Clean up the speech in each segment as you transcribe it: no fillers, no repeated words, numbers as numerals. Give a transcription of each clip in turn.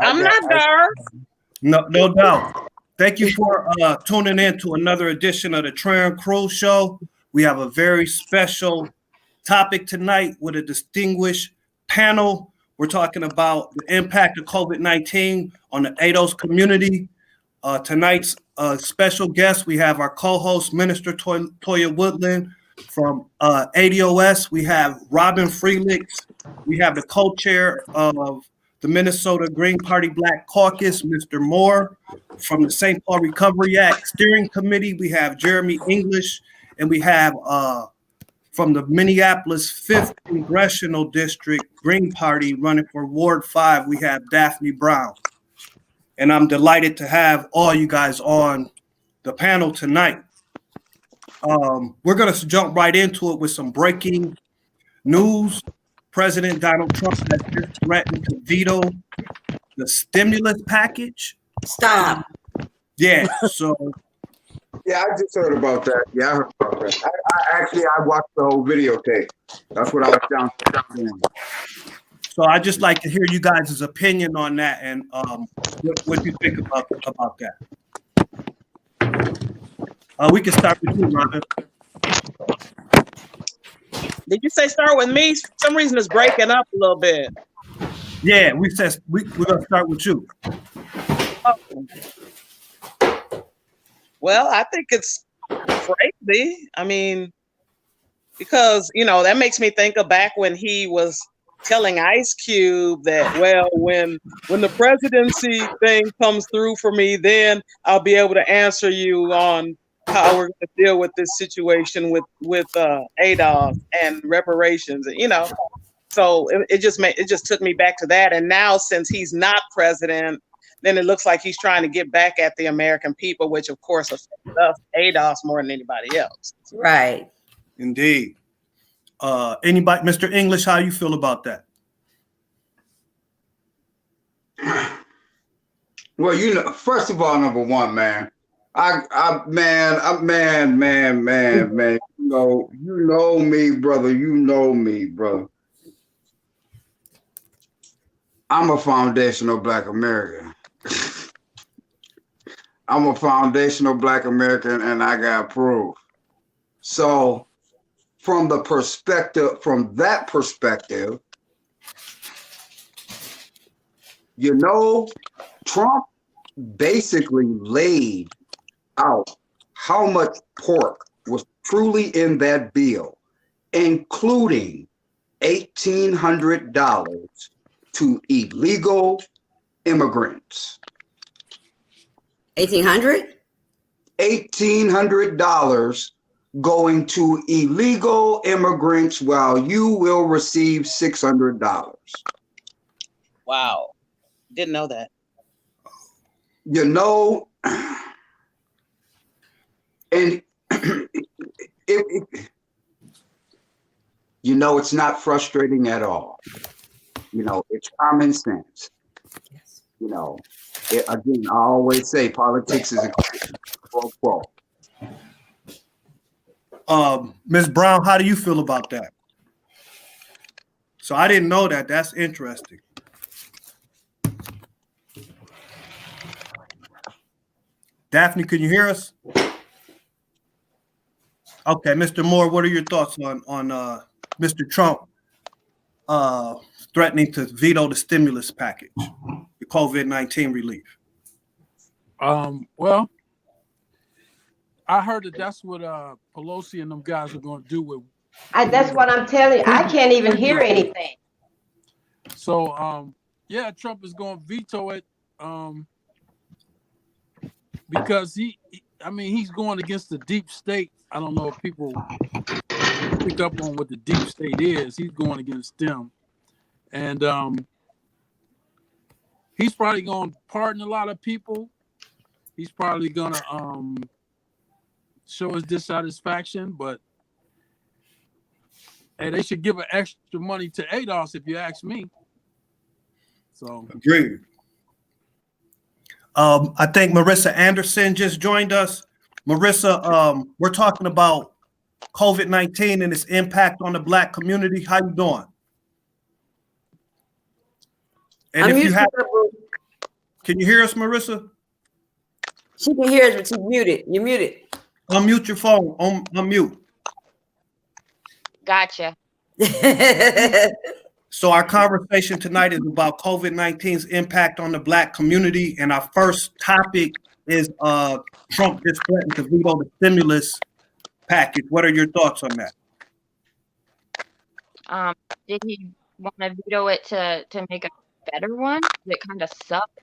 I'm not there. No doubt. Thank you for tuning in to another edition of the Trahern Crews show. We have a very special topic tonight with a distinguished panel. We're talking about the impact of COVID-19 on the ADOCS community. Tonight's special guest, we have our co-host, Minister Toya Woodland from ADOS. We have Robin Freelix. We have the co-chair of the Minnesota Green Party Black Caucus, Mr. Moore. From the St. Paul Recovery Act Steering Committee, we have Jeremy English. And we have from the Minneapolis 5th Congressional District Green Party running for Ward 5, we have Daphne Brown. And I'm delighted to have all you guys on the panel tonight. We're going to jump right into it with some breaking news. President Donald Trump has just threatened to veto the stimulus package. Stop. Yeah, so. Yeah, I just heard about that. Yeah, I heard about that. I watched the whole videotape. That's what I was down doing. So I just like to hear you guys' opinion on that and what you think about that. We can start with you, Robin. Did you say start with me? For some reason it's breaking up a little bit. Yeah, we said we're gonna start with you. Oh. Well, I think it's crazy. I mean, because that makes me think of back when he was telling Ice Cube that, well, when the presidency thing comes through for me, then I'll be able to answer you on how we're going to deal with this situation with ADOS and reparations, So it just took me back to that. And now, since he's not president, then it looks like he's trying to get back at the American people, which of course affects us, ADOS, more than anybody else. Right. Indeed. Anybody, Mr. English, how you feel about that? Well, first of all, number one, man, man. You know me, brother. I'm a foundational Black American. I'm a foundational Black American, and I got proof. So, from that perspective, Trump basically laid out how much pork was truly in that bill, including $1,800 to illegal immigrants. $1,800 going to illegal immigrants, while you will receive $600. Wow. Didn't know that. And it's not frustrating at all. It's common sense. Yes. Again, I always say politics is a quote, quote. Ms. Brown, how do you feel about that? So I didn't know that. That's interesting. Daphne, can you hear us? Okay, Mr. Moore, what are your thoughts on Mr. Trump threatening to veto the stimulus package, the COVID-19 relief? Well, I heard that's what Pelosi and them guys are going to do with. That's what I'm telling you. I can't even hear anything. So, yeah, Trump is going to veto it because he's going against the deep state. I don't know if people pick up on what the deep state is. He's going against them. And he's probably going to pardon a lot of people. He's probably going to show his dissatisfaction, but hey, they should give an extra money to ADOS, if you ask me. So agreed. I think Marissa Anderson just joined us. Marissa, we're talking about COVID-19 and its impact on the Black community. How you doing? And Can you hear us, Marissa? She can hear us, but she's muted. You're muted. Unmute your phone. Unmute. Gotcha. So our conversation tonight is about COVID-19's impact on the Black community, and our first topic is Trump just threatened to veto the stimulus package. What are your thoughts on that? Did he want to veto it to make a better one? It kind of sucked.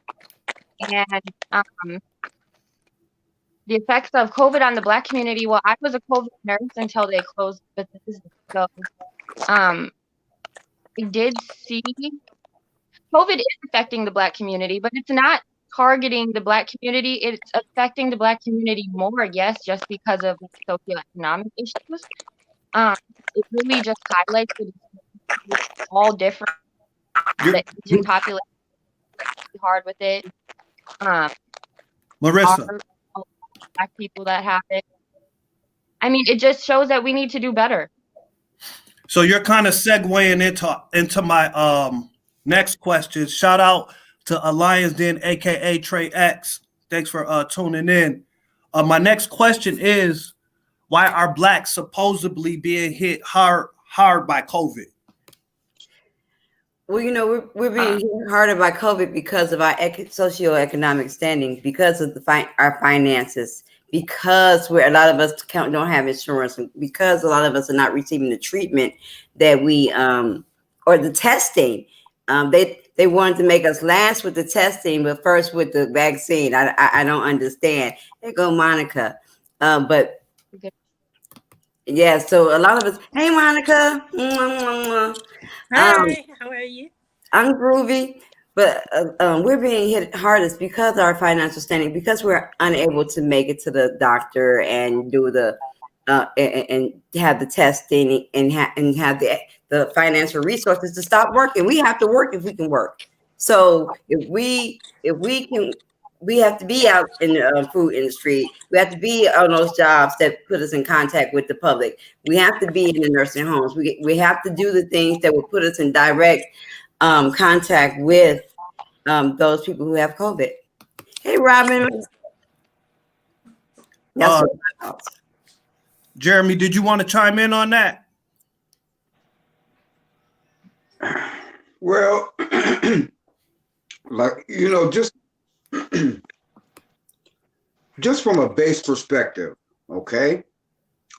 And the effects of COVID on the Black community. Well, I was a COVID nurse until they closed the business. So I did see COVID is affecting the Black community, but it's not targeting the Black community. It's affecting the Black community more, yes, just because of socioeconomic issues. It really just highlights that it's all different. The Asian population is hard with it. Marissa. Black people that have it. I mean, it just shows that we need to do better. So you're kind of segueing into my next question. Shout out to Alliance Den, aka Trey X. Thanks for tuning in. My next question is, why are Blacks supposedly being hit hard by COVID? Well, you know, we're being hit harder by COVID because of our socioeconomic standing, because of our finances, because a lot of us don't have insurance, and because a lot of us are not receiving the treatment that we or the testing. They wanted to make us last with the testing, but first with the vaccine. I don't understand. There go Monica. But yeah, so a lot of us. Hey, Monica. Hi, how are you? I'm groovy, but we're being hit hardest because of our financial standing, because we're unable to make it to the doctor and do the and have the testing and have the financial resources to stop working. We have to work if we can work. So if we can. We have to be out in the food industry. We have to be on those jobs that put us in contact with the public. We have to be in the nursing homes. We have to do the things that will put us in direct contact with those people who have COVID. Hey, Robin. Jeremy, did you want to chime in on that? Well, like, you know, just from a base perspective, okay?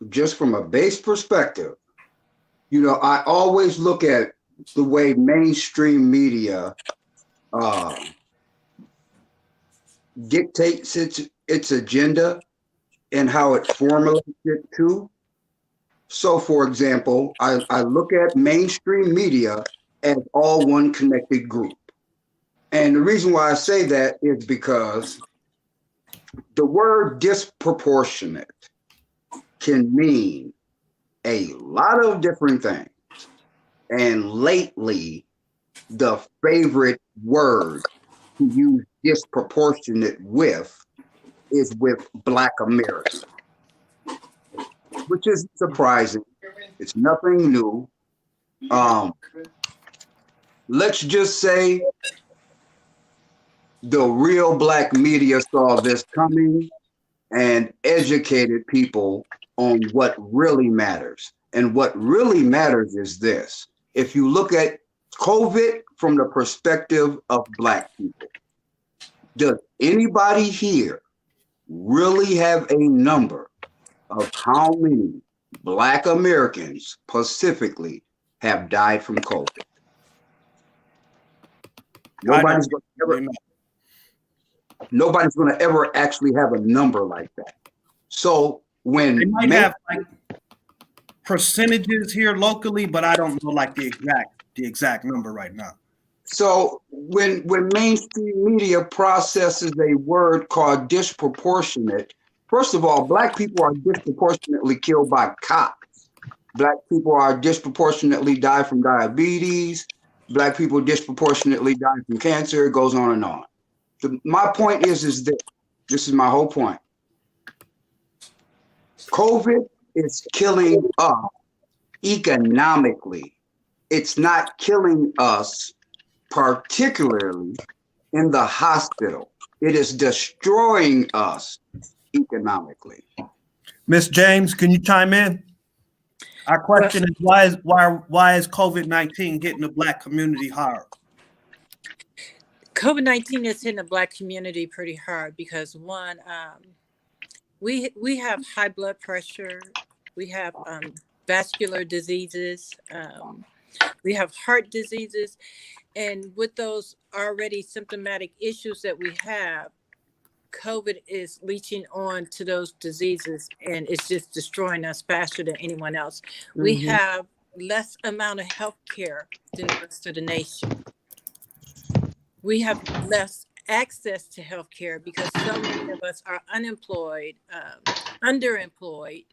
Just from a base perspective, you know, I always look at the way mainstream media dictates its agenda and how it formulates it too. So, for example, I look at mainstream media as all one connected group. And the reason why I say that is because the word disproportionate can mean a lot of different things. And lately, the favorite word to use disproportionate with is with Black America, which is surprising. It's nothing new. Let's just say the real Black media saw this coming and educated people on what really matters. And what really matters is this. If you look at COVID from the perspective of Black people, does anybody here really have a number of how many Black Americans specifically have died from COVID? Nobody's going to ever actually have a number like that. So when they might have like percentages here locally, but I don't know like the exact number right now. So when mainstream media processes a word called disproportionate, first of all, Black people are disproportionately killed by cops. Black people are disproportionately die from diabetes. Black people disproportionately die from cancer. It goes on and on. My point is this. This is my whole point. COVID is killing us economically. It's not killing us particularly in the hospital. It is destroying us economically. Ms. James, can you chime in? Our question is why is COVID-19 hitting the Black community hard? COVID-19 is hitting the Black community pretty hard because one, we have high blood pressure, we have vascular diseases, we have heart diseases, and with those already symptomatic issues that we have, COVID is leaching on to those diseases, and it's just destroying us faster than anyone else. Mm-hmm. We have less amount of health care than the rest of the nation. We have less access to health care because so many of us are unemployed, underemployed.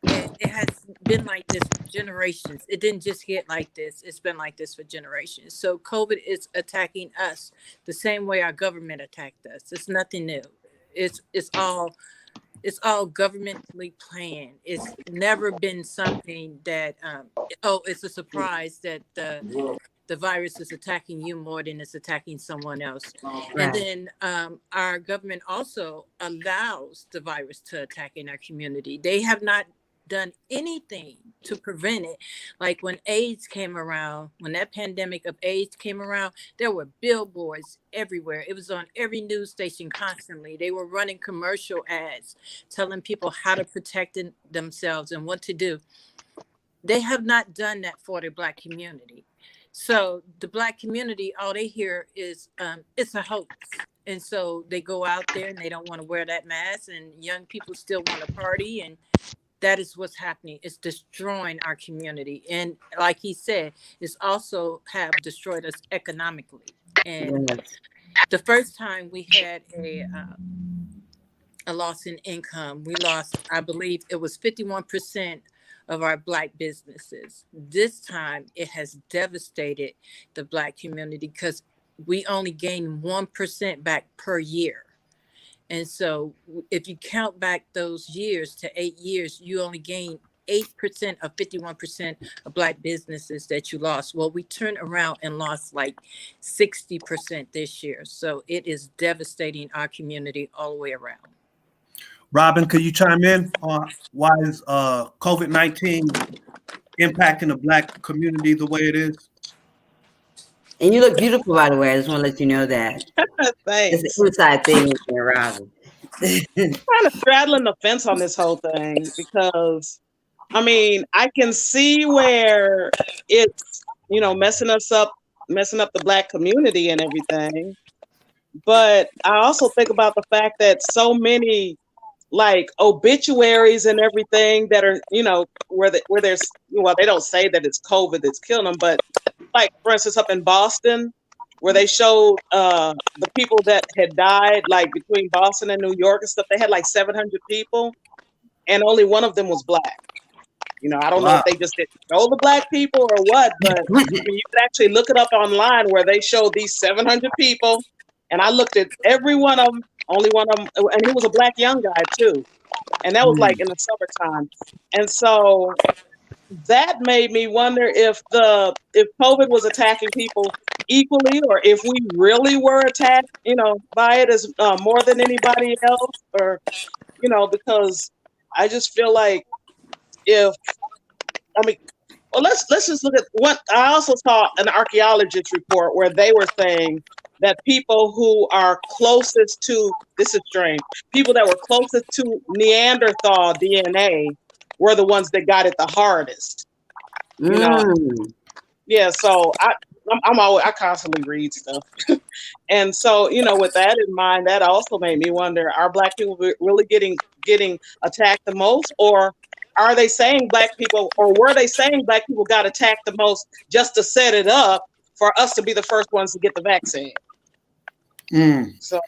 And it has been like this for generations. It didn't just get like this. It's been like this for generations. So COVID is attacking us the same way our government attacked us. It's nothing new. It's all governmentally planned. It's never been something that it's a surprise that the virus is attacking you more than it's attacking someone else. Right. And then our government also allows the virus to attack in our community. They have not done anything to prevent it. Like when AIDS came around, when that pandemic of AIDS came around, there were billboards everywhere. It was on every news station constantly. They were running commercial ads telling people how to protect themselves and what to do. They have not done that for the Black community. So the Black community, all they hear is it's a hoax. And so they go out there and they don't want to wear that mask, and young people still want to party, and that is what's happening. It's destroying our community. And like he said, it's also have destroyed us economically. And the first time we had a loss in income, we lost, I believe it was 51% of our Black businesses. This time it has devastated the Black community because we only gain 1% back per year. And so if you count back those years to 8 years, you only gain 8% of 51% of Black businesses that you lost. Well, we turned around and lost like 60% this year. So it is devastating our community all the way around. Robin, could you chime in on why is COVID-19 impacting the Black community the way it is? And you look beautiful, by the way. I just want to let you know that. Thanks. It's an inside thing, Robin. I'm kind of straddling the fence on this whole thing because, I mean, I can see where it's, messing up the Black community and everything. But I also think about the fact that so many like obituaries and everything that are, where there's, they don't say that it's COVID that's killing them, but like, for instance, up in Boston, where they showed the people that had died, like between Boston and New York and stuff, they had like 700 people, and only one of them was Black. I don't know if they just didn't know the Black people or what, but you could actually look it up online where they showed these 700 people, and I looked at every one of them, only one of them, and he was a Black young guy too, and that was like in the summertime, and so that made me wonder if COVID was attacking people equally, or if we really were attacked, by it as more than anybody else, or, because I just feel like let's just look at what I also saw an archaeologist report where they were saying that people who are closest to, this is strange, people that were closest to Neanderthal DNA were the ones that got it the hardest. Yeah. So I constantly read stuff, and so with that in mind, that also made me wonder: are Black people really getting attacked the most, or are they saying Black people, or were they saying Black people got attacked the most just to set it up for us to be the first ones to get the vaccine? So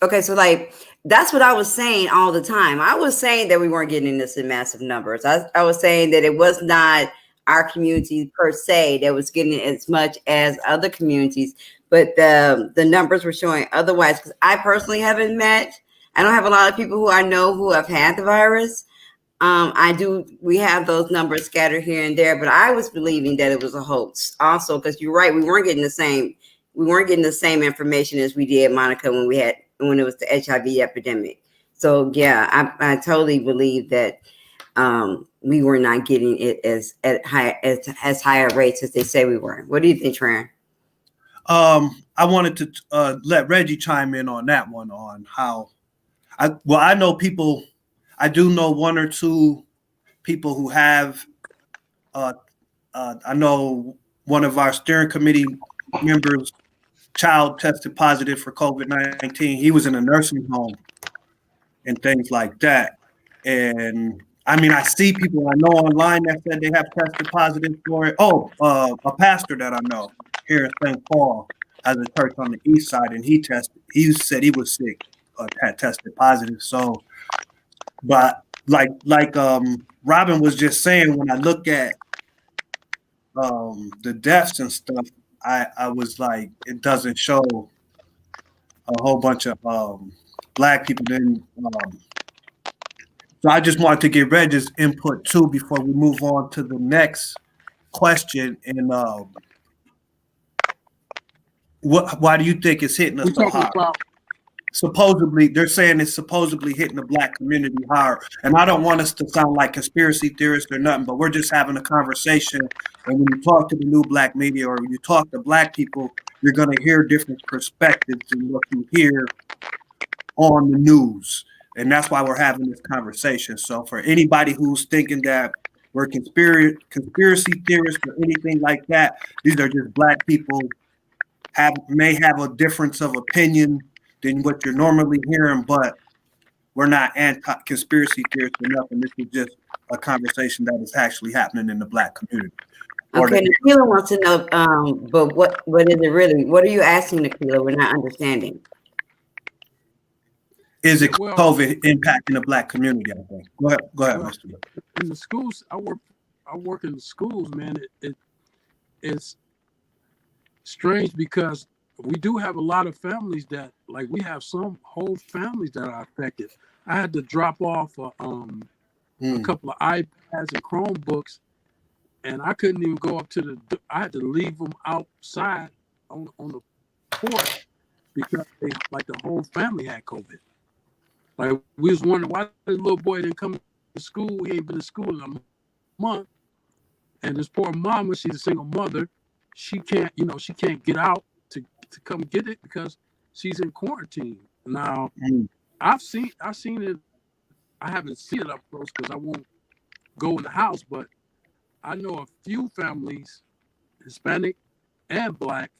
okay, so like that's what I was saying all the time. I was saying that we weren't getting this in massive numbers. I was saying that it was not our community per se that was getting as much as other communities, but the numbers were showing otherwise. Because I personally haven't met, I don't have a lot of people who I know who have had the virus, We have those numbers scattered here and there, but I was believing that it was a hoax also, because you're right. We weren't getting the same information as we did, Monica, when it was the HIV epidemic. So yeah, I totally believe that we were not getting it as higher rates as they say we were. What do you think, Trahern? I wanted to let Reggie chime in on that one, on how I know people. I do know one or two people who have. I know one of our steering committee members' child tested positive for COVID-19. He was in a nursing home and things like that. And I mean, I see people I know online that said they have tested positive for it. Oh, a pastor that I know here in St. Paul has a church on the east side, and he said he was sick, had tested positive. So, but like Robin was just saying, when I look at the deaths and stuff, I was like, it doesn't show a whole bunch of Black people. So I just wanted to get Reggie's input too before we move on to the next question. And why do you think it's hitting us so hard? Supposedly, they're saying it's supposedly hitting the Black community hard. And I don't want us to sound like conspiracy theorists or nothing, but we're just having a conversation. And when you talk to the new Black media, or when you talk to Black people, you're going to hear different perspectives than what you hear on the news. And that's why we're having this conversation. So for anybody who's thinking that we're conspiracy theorists or anything like that, these are just Black people may have a difference of opinion than what you're normally hearing, but we're not anti-conspiracy theorists or nothing. This is just a conversation that is actually happening in the Black community. Okay, Nikila wants to know, but what is it really? What are you asking, Nikila? We're not understanding. Is it COVID impacting the Black community? I think. Go ahead, Mr. In the schools, I work in the schools, man. It's strange because we do have a lot of families that, like, we have some whole families that are affected. I had to drop off a couple of iPads and Chromebooks, and I couldn't even go up to I had to leave them outside on the porch because the whole family had COVID. Like, we was wondering why the little boy didn't come to school. He ain't been to school in a month. And this poor mama, she's a single mother. She can't get out to come get it because she's in quarantine. Now, I've seen it. I haven't seen it up close because I won't go in the house, but I know a few families, Hispanic and Black,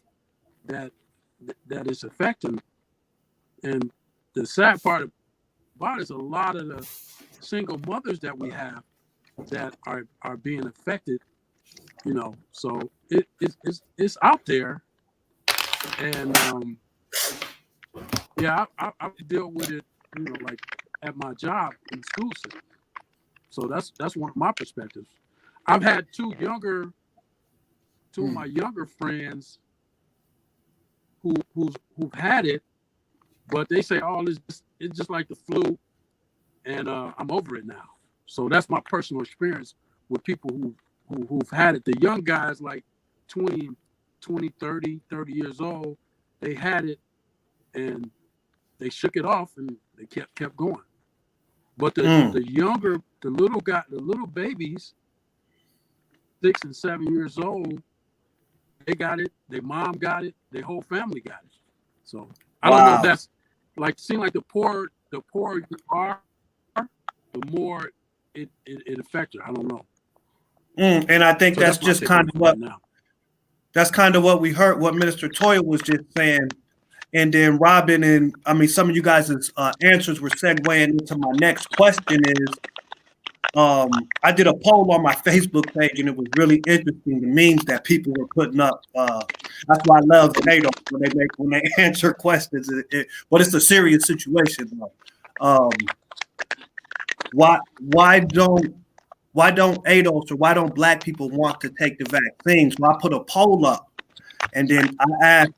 that is affecting. And the sad part about it is a lot of the single mothers that we have that are being affected. So it's out there. And I deal with it, like at my job in the school system. So that's one of my perspectives. I've had two of my younger friends who've had it, but they say, "Oh, it's just like the flu," and I'm over it now. So that's my personal experience with people who've had it. The young guys, like 20, 30 years old, they had it and they shook it off and they kept going. But the younger, the little babies, 6 and 7 years old, they got it. Their mom got it. Their whole family got it. So I don't know if that's seem like the poorer you are, the more it affects you. I don't know. And I think that's just kind of what we heard, what Minister Toya was just saying. And then Robin and some of you guys' answers were segueing into my next question is, I did a poll on my Facebook page and it was really interesting, the memes that people were putting up. That's why I love ADOCS when they answer questions. But it's a serious situation though. Why don't ADOCS or why don't Black people want to take the vaccine? So I put a poll up and then I asked,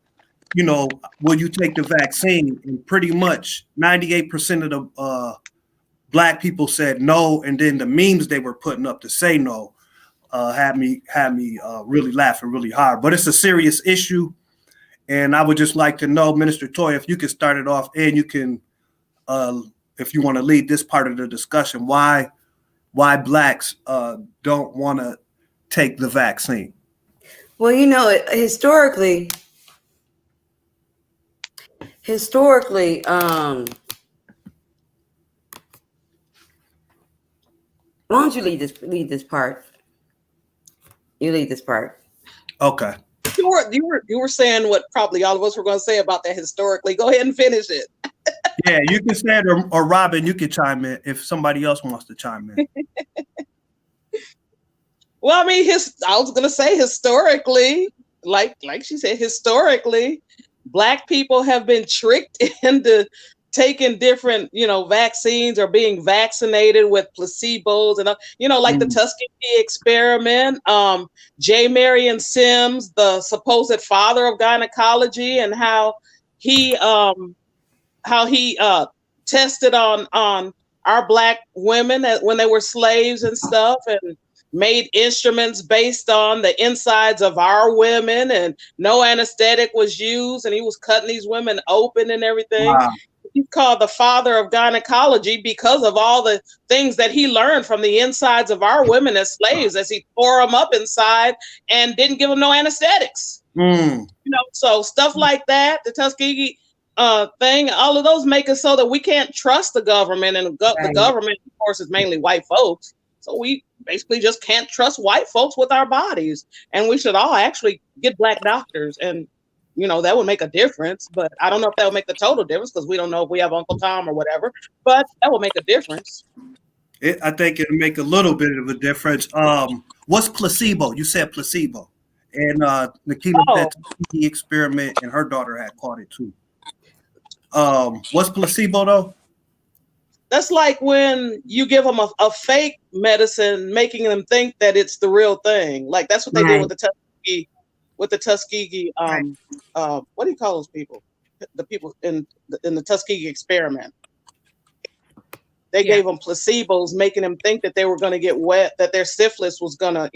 will you take the vaccine? And pretty much 98% of the Black people said no, and then the memes they were putting up to say no had me really laughing really hard. But it's a serious issue, and I would just like to know, Minister Toya, if you can start it off, and you can, if you want to lead this part of the discussion, why Blacks don't want to take the vaccine. Well, you know, historically, why don't you lead this part? You lead this part. Okay. You were saying what probably all of us were going to say about that historically. Go ahead and finish it. Yeah, you can say it, or Robin, you can chime in if somebody else wants to chime in. Well, I mean, I was going to say historically, like she said, historically, Black people have been tricked into taking different, vaccines or being vaccinated with placebos and, like the Tuskegee experiment, J. Marion Sims, the supposed father of gynecology, and how he tested on our Black women when they were slaves and stuff, and made instruments based on the insides of our women, and no anesthetic was used, and he was cutting these women open and everything. Wow. He's called the father of gynecology because of all the things that he learned from the insides of our women as slaves, as he tore them up inside and didn't give them no anesthetics. So stuff like that, the Tuskegee thing, all of those make it so that we can't trust the government, and the government, of course, is mainly white folks. So we basically just can't trust white folks with our bodies, and we should all actually get Black doctors, and that would make a difference. But I don't know if that would make the total difference, because we don't know if we have Uncle Tom or whatever. But that will make a difference. I think it'll make a little bit of a difference. What's placebo? You said placebo, and Nikita said the experiment, and her daughter had caught it too. What's placebo though? That's like when you give them a fake medicine, making them think that it's the real thing. Like that's what they did with the Tuskegee. What do you call those people? The people in the Tuskegee experiment. They gave them placebos, making them think that they were going to get wet, that their syphilis was going to,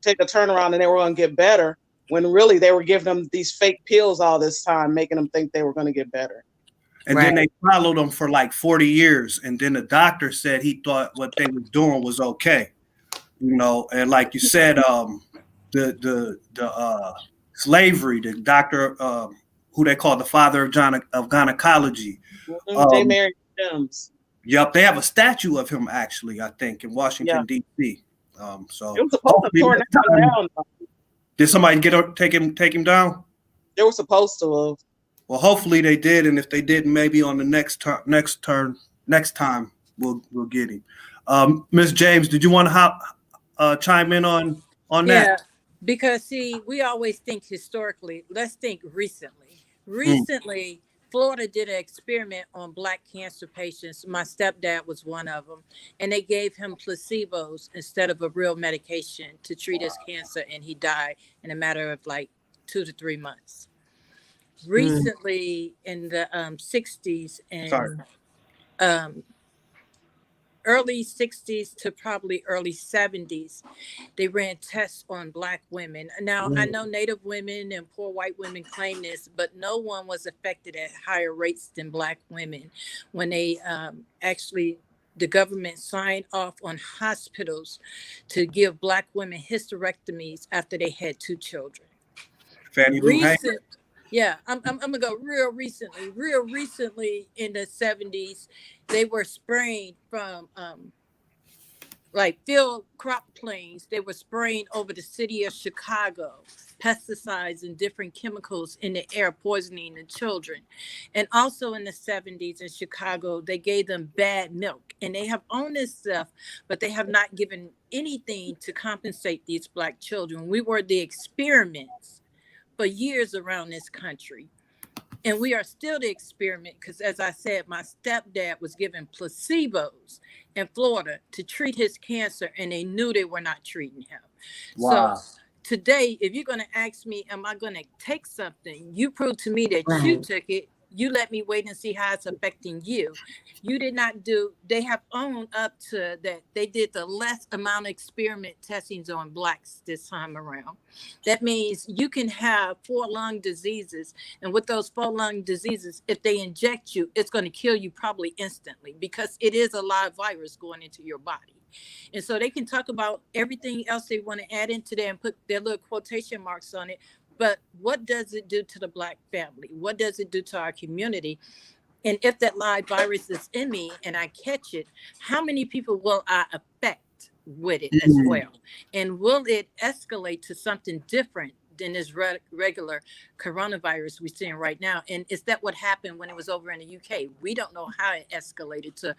take a turnaround and they were going to get better. When really they were giving them these fake pills all this time, making them think they were going to get better. And then they followed them for like 40 years. And then the doctor said he thought what they were doing was okay. And like you said, the slavery, the doctor, who they call the father of gynecology. J. Marion Sims. Yep, they have a statue of him actually, I think, in Washington, D.C. So it was supposed to torn down. Did somebody take him down? They were supposed to have. Well, hopefully they did, and if they didn't, maybe on the next time we'll get him. Ms. James, did you want to chime in on that? Yeah, because see, we always think historically. Let's think recently. Recently, Florida did an experiment on Black cancer patients. My stepdad was one of them, and they gave him placebos instead of a real medication to treat his cancer, and he died in a matter of like 2 to 3 months. Recently, in the 60s and early 60s to probably early 70s, they ran tests on Black women. Now, I know Native women and poor white women claim this, but no one was affected at higher rates than Black women when they the government signed off on hospitals to give Black women hysterectomies after they had 2 children. Yeah, I'm gonna go real recently in the 70s, they were spraying from like field crop planes. They were spraying over the city of Chicago, pesticides and different chemicals in the air, poisoning the children. And also in the 70s in Chicago, they gave them bad milk, and they have owned this stuff, but they have not given anything to compensate these Black children. We were the experiments for years around this country. And we are still the experiment because, as I said, my stepdad was given placebos in Florida to treat his cancer, and they knew they were not treating him. Wow. So today, if you're going to ask me, am I going to take something? You prove to me that you took it. you let me wait and see how it's affecting you. You did not do, they have owned up to that. They did the less amount of experiment testings on blacks this time around. That means you can have 4 lung diseases. And with those 4 lung diseases, if they inject you, it's going to kill you probably instantly, because it is a live virus going into your body. And so they can talk about everything else they want to add into there and put their little quotation marks on it. But what does it do to the Black family? What does it do to our community? And if that live virus is in me and I catch it, how many people will I affect with it as well? And will it escalate to something different than this regular coronavirus we're seeing right now? And is that what happened when it was over in the UK? We don't know how it escalated to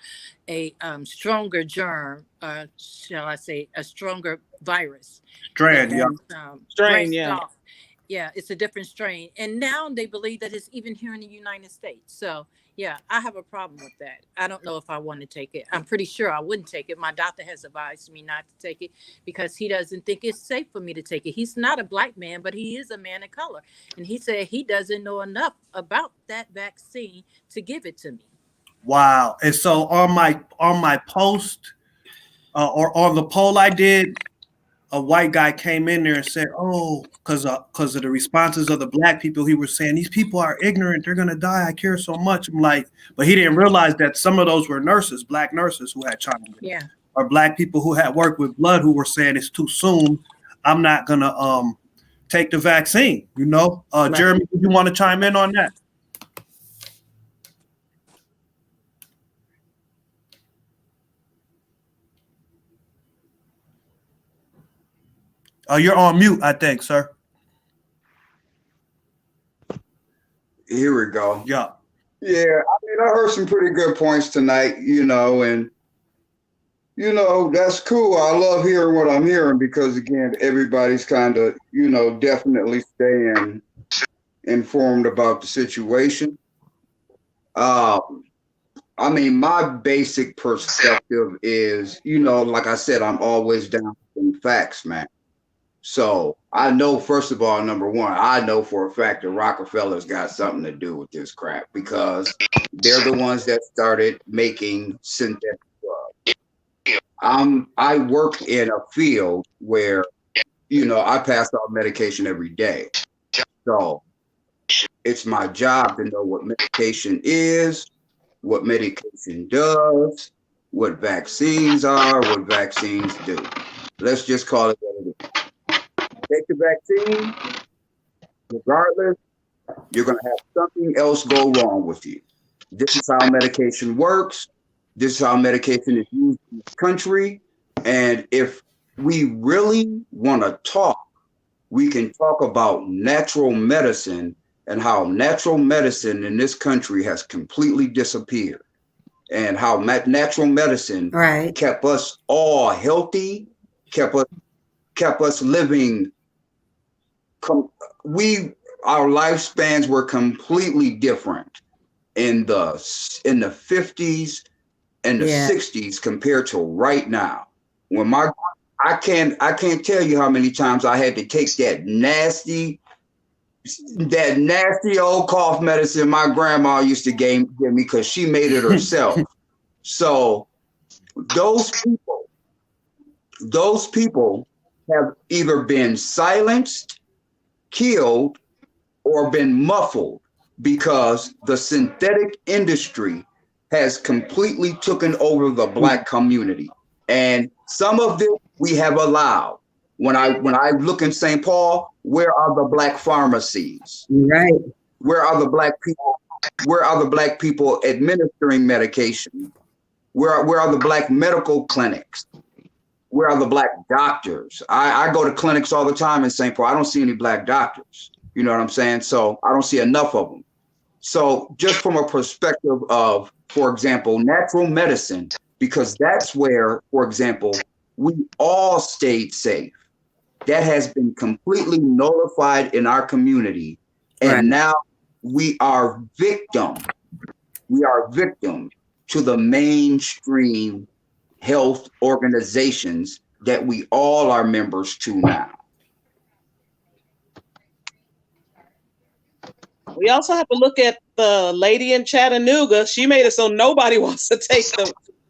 a stronger germ, shall I say, a stronger virus. Strand, yeah. Strain, yeah. Yeah, it's a different strain. And now they believe that it's even here in the United States. So, yeah, I have a problem with that. I don't know if I want to take it. I'm pretty sure I wouldn't take it. My doctor has advised me not to take it because he doesn't think it's safe for me to take it. He's not a Black man, but he is a man of color. And he said he doesn't know enough about that vaccine to give it to me. Wow. And so on my post or on the poll I did, a white guy came in there and said, "Oh, because of the responses of the Black people, he was saying these people are ignorant. They're gonna die. I care so much." I'm like, but he didn't realize that some of those were nurses, Black nurses who had chimed in, yeah, or Black people who had worked with blood who were saying it's too soon. I'm not gonna take the vaccine. You know, right. Jeremy, do you want to chime in on that? You're on mute, I think, sir. Here we go. Yeah. Yeah, I mean, I heard some pretty good points tonight, you know, and, you know, that's cool. I love hearing what I'm hearing because, again, everybody's kind of, you know, definitely staying informed about the situation. I mean, my basic perspective is, you know, like I said, I'm always down with facts, man. So I know, first of all, number one, I know for a fact that Rockefeller's got something to do with this crap because they're the ones that started making synthetic drugs. I work in a field where, you know, I pass out medication every day. So it's my job to know what medication is, what medication does, what vaccines are, what vaccines do. Let's just call it what it is. Take the vaccine, regardless, you're going to have something else go wrong with you. This is how medication works. This is how medication is used in this country. And if we really want to talk, we can talk about natural medicine and how natural medicine in this country has completely disappeared and how natural medicine kept us all healthy, kept us living. Our lifespans were completely different in the 50s and the 60s compared to right now. When I can't tell you how many times I had to take that nasty old cough medicine my grandma used to give me because she made it herself. So those people have either been silenced, killed, or been muffled because the synthetic industry has completely taken over the Black community. And some of it we have allowed. When I look in St. Paul, where are the Black pharmacies? Right. Where are the Black people? Where are the Black people administering medication? Where are the Black medical clinics? Where are the Black doctors? I go to clinics all the time in St. Paul. I don't see any Black doctors. You know what I'm saying? So I don't see enough of them. So just from a perspective of, for example, natural medicine, because that's where, for example, we all stayed safe. That has been completely nullified in our community. And now we are victim. We are victim to the mainstream health organizations that we all are members to now. We also have to look at the lady in Chattanooga. She made it so nobody wants to take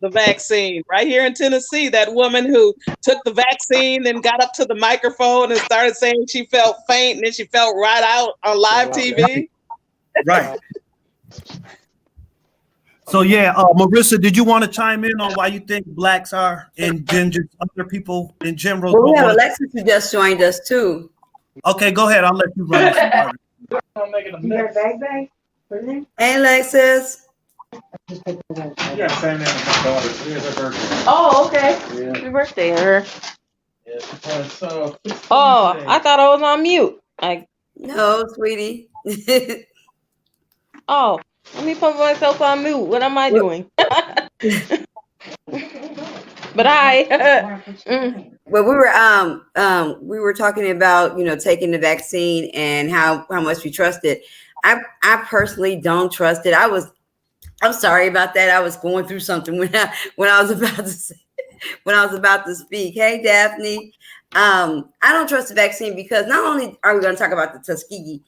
the vaccine. Right here in Tennessee, that woman who took the vaccine and got up to the microphone and started saying she felt faint, and then she felt right out on live TV. Right. So yeah, Marissa, did you want to chime in on why you think blacks are and just other people in general? Well, we have Alexis who just joined us too. Okay, go ahead. I'll let you run this part. Hey, Alexis. Yeah, same name as my daughter. Today's her birthday. Oh, okay. Yeah. Happy birthday to her. Yeah, so. Oh, I thought I was on mute. No, sweetie. Oh, let me put myself on mute. What am I doing? But Well, we were talking about, taking the vaccine and how much we trust it. I personally don't trust it. I'm sorry about that. I was going through something when I was about to speak. Hey, Daphne. I don't trust the vaccine because not only are we going to talk about the Tuskegee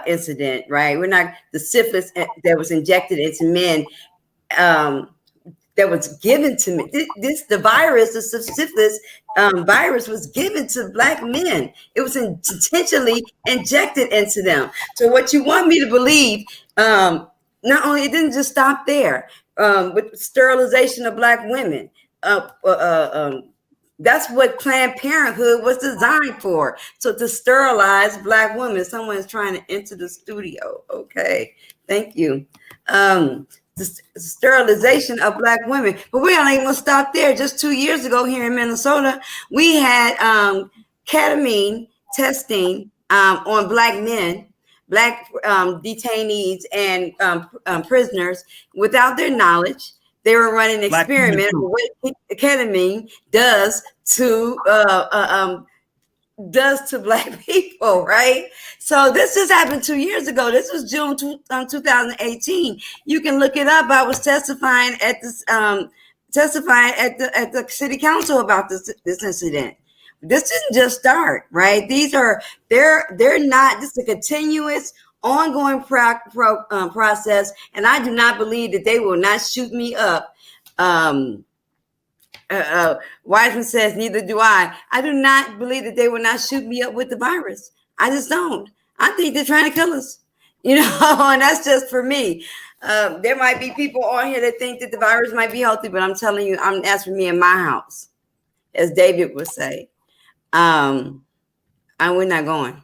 incident, right? We're not the syphilis that was injected into men. That was given to me. The virus, the syphilis virus, was given to black men. It was intentionally injected into them. So what you want me to believe? Not only it didn't just stop there with sterilization of black women. That's what Planned Parenthood was designed for. So to sterilize black women. Someone's trying to enter the studio. Okay, thank you. The sterilization of black women. But we're not even gonna stop there. Just 2 years ago here in Minnesota, we had ketamine testing on black men, black detainees and prisoners without their knowledge. They were running an experiment of what ketamine does to black people, right? So this just happened 2 years ago. This was June 2018. You can look it up. I was testifying at the city council about this incident. This didn't just start, right? They're not. This is a continuous, ongoing process, and I do not believe that they will not shoot me up. Wiseman says, neither do I. I do not believe that they will not shoot me up with the virus. I just don't. I think they're trying to kill us, and that's just for me. There might be people on here that think that the virus might be healthy, but I'm telling you, that's for me in my house, as David would say. We're not going.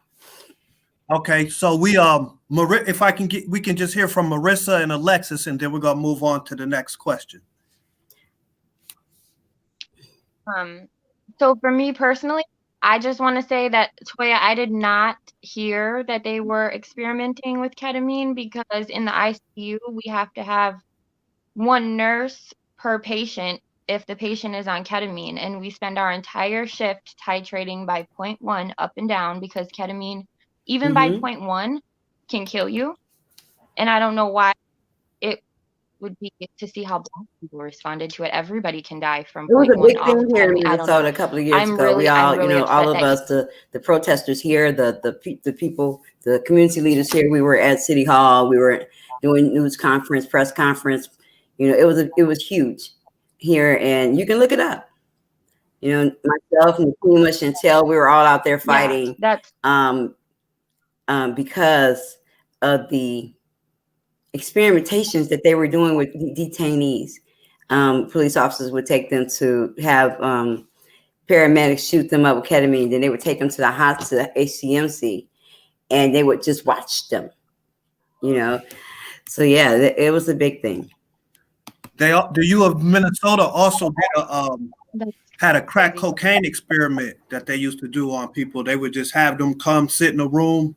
Okay, so we if we can just hear from Marissa and Alexis, and then we're gonna move on to the next question. So for me personally, I just want to say that, Toya, I did not hear that they were experimenting with ketamine because in the ICU, we have to have one nurse per patient if the patient is on ketamine. And we spend our entire shift titrating by 0.1 up and down because ketamine, even by 0.1, can kill you. And I don't know why it would be to see how black people responded to it. Everybody can die from 0.1. It was a big thing here in ketamine. Minnesota a couple of years ago. We all, all of us, the protesters here, the people, the community leaders here. We were at City Hall. We were doing news conference, press conference. It was huge here, and you can look it up. Myself and Nakima, Chantel, we were all out there fighting. Yeah, that's because of the experimentations that they were doing with detainees. Police officers would take them to have paramedics shoot them up with ketamine. Then they would take them to the hospital, HCMC, and they would just watch them. So yeah, it was a big thing. The U of Minnesota also had a crack cocaine experiment that they used to do on people. They would just have them come sit in a room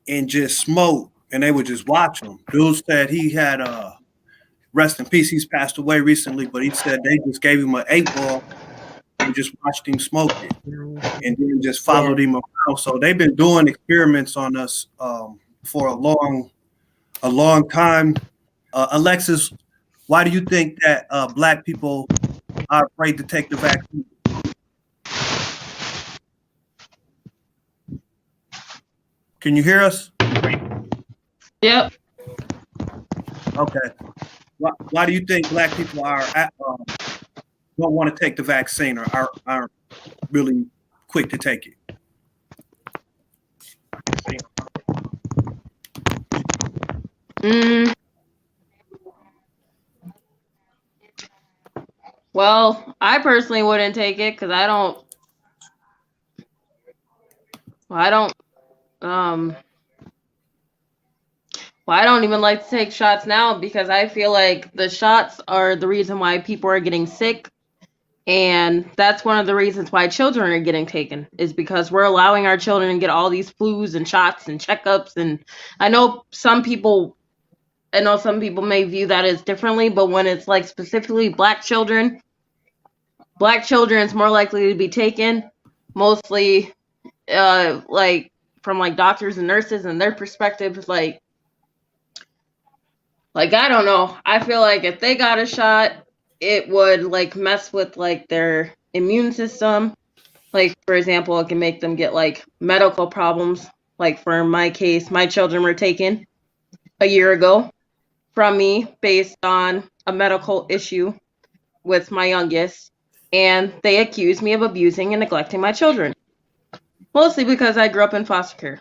and just smoke, and they would just watch them. Dude said he had rest in peace, he's passed away recently, but he said they just gave him an 8-ball and just watched him smoke it and then just followed him around. So they've been doing experiments on us for a long time. Alexis, why do you think that black people are afraid to take the vaccine? Can you hear us? Yep. Okay. Why do you think Black people don't want to take the vaccine or aren't really quick to take it? Well, I personally wouldn't take it because I don't even like to take shots now because I feel like the shots are the reason why people are getting sick. And that's one of the reasons why children are getting taken is because we're allowing our children to get all these flus and shots and checkups. And I know some people may view that as differently, but when it's like specifically Black children is more likely to be taken, mostly like from like doctors and nurses and their perspective, like I don't know. I feel like if they got a shot, it would like mess with like their immune system. Like, for example, it can make them get like medical problems. Like for my case, my children were taken a year ago from me based on a medical issue with my youngest. And they accused me of abusing and neglecting my children. Mostly because I grew up in foster care.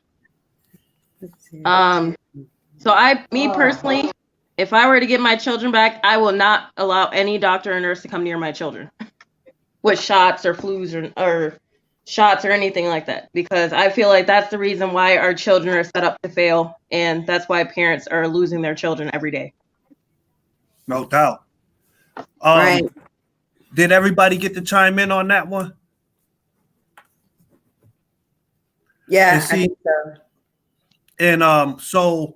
So me personally, if I were to get my children back, I will not allow any doctor or nurse to come near my children with shots or flus or shots or anything like that, because I feel like that's the reason why our children are set up to fail, and that's why parents are losing their children every day. No doubt. Right. Did everybody get to chime in on that one? Yeah, And I think so. And so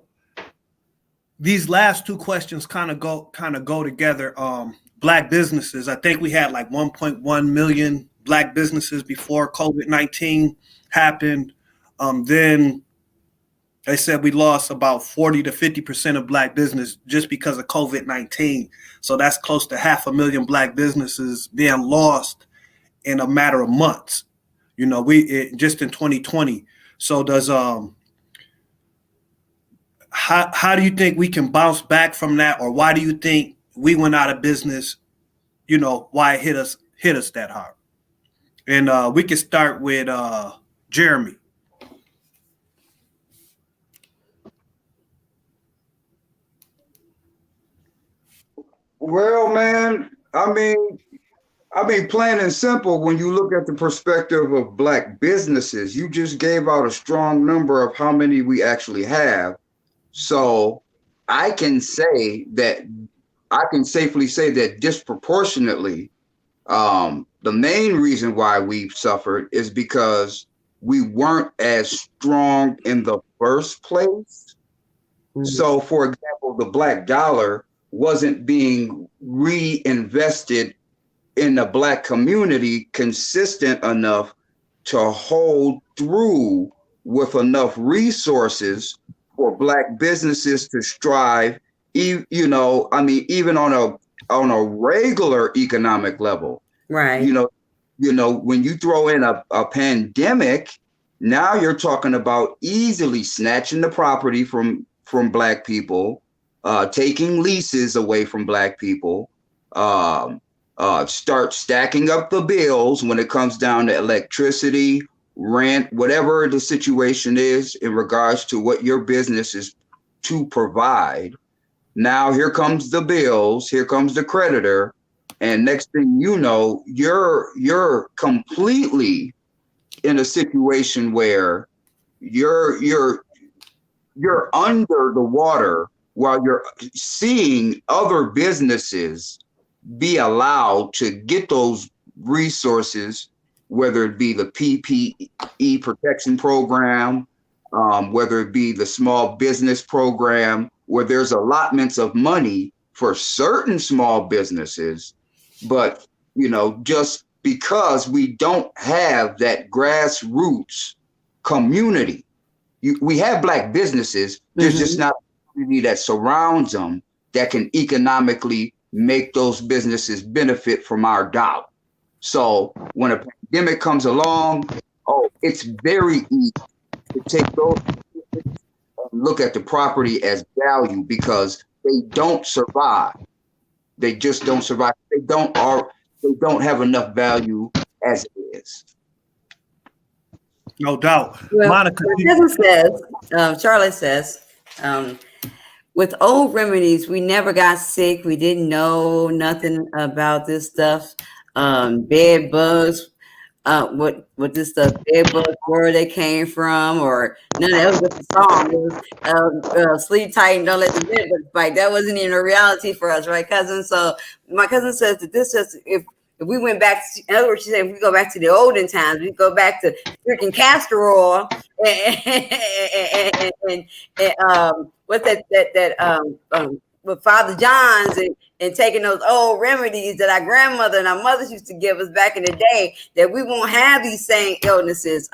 these last two questions kind of go together. Black businesses. I think we had like 1.1 million Black businesses before COVID-19 happened. Then they said we lost about 40 to 50% of Black business just because of COVID-19. So that's close to 500,000 Black businesses being lost in a matter of months. You know, just in 2020. So does how do you think we can bounce back from that, or why do you think we went out of business? You know, why it hit us that hard? And we can start with Jeremy. Well, man, I mean, plain and simple, when you look at the perspective of Black businesses, you just gave out a strong number of how many we actually have. So I can safely say that disproportionately, the main reason why we've suffered is because we weren't as strong in the first place. Mm-hmm. So, for example, the Black dollar wasn't being reinvested in the Black community consistent enough to hold through with enough resources for Black businesses to strive, even on a regular economic level. Right. You know, when you throw in a pandemic, now you're talking about easily snatching the property from Black people, taking leases away from Black people, start stacking up the bills when it comes down to electricity, rent, whatever the situation is in regards to what your business is to provide. Now here comes the bills, here comes the creditor, and next thing you know, you're completely in a situation where you're under the water while you're seeing other businesses be allowed to get those resources, whether it be the PPE protection program, whether it be the small business program, where there's allotments of money for certain small businesses. But, you know, just because we don't have that grassroots community, we have Black businesses, there's just not a community that surrounds them that can economically make those businesses benefit from our dollar. So when a pandemic comes along, it's very easy to take those and look at the property as value because they don't survive. They just don't survive. They don't have enough value as it is. No doubt. Well, Monica, my cousin says, Charlotte says, with old remedies, we never got sick. We didn't know nothing about this stuff. Bed bugs, what this stuff, bed bugs, where they came from, or none of that was just a song. It was sleep tight and don't let the bed bugs bite. That wasn't even a reality for us, right, cousin? So my cousin says that this is if we went back, in other words, she said if we go back to the olden times, we go back to freaking castor oil and what's that with Father John's and taking those old remedies that our grandmother and our mothers used to give us back in the day, that we won't have these same illnesses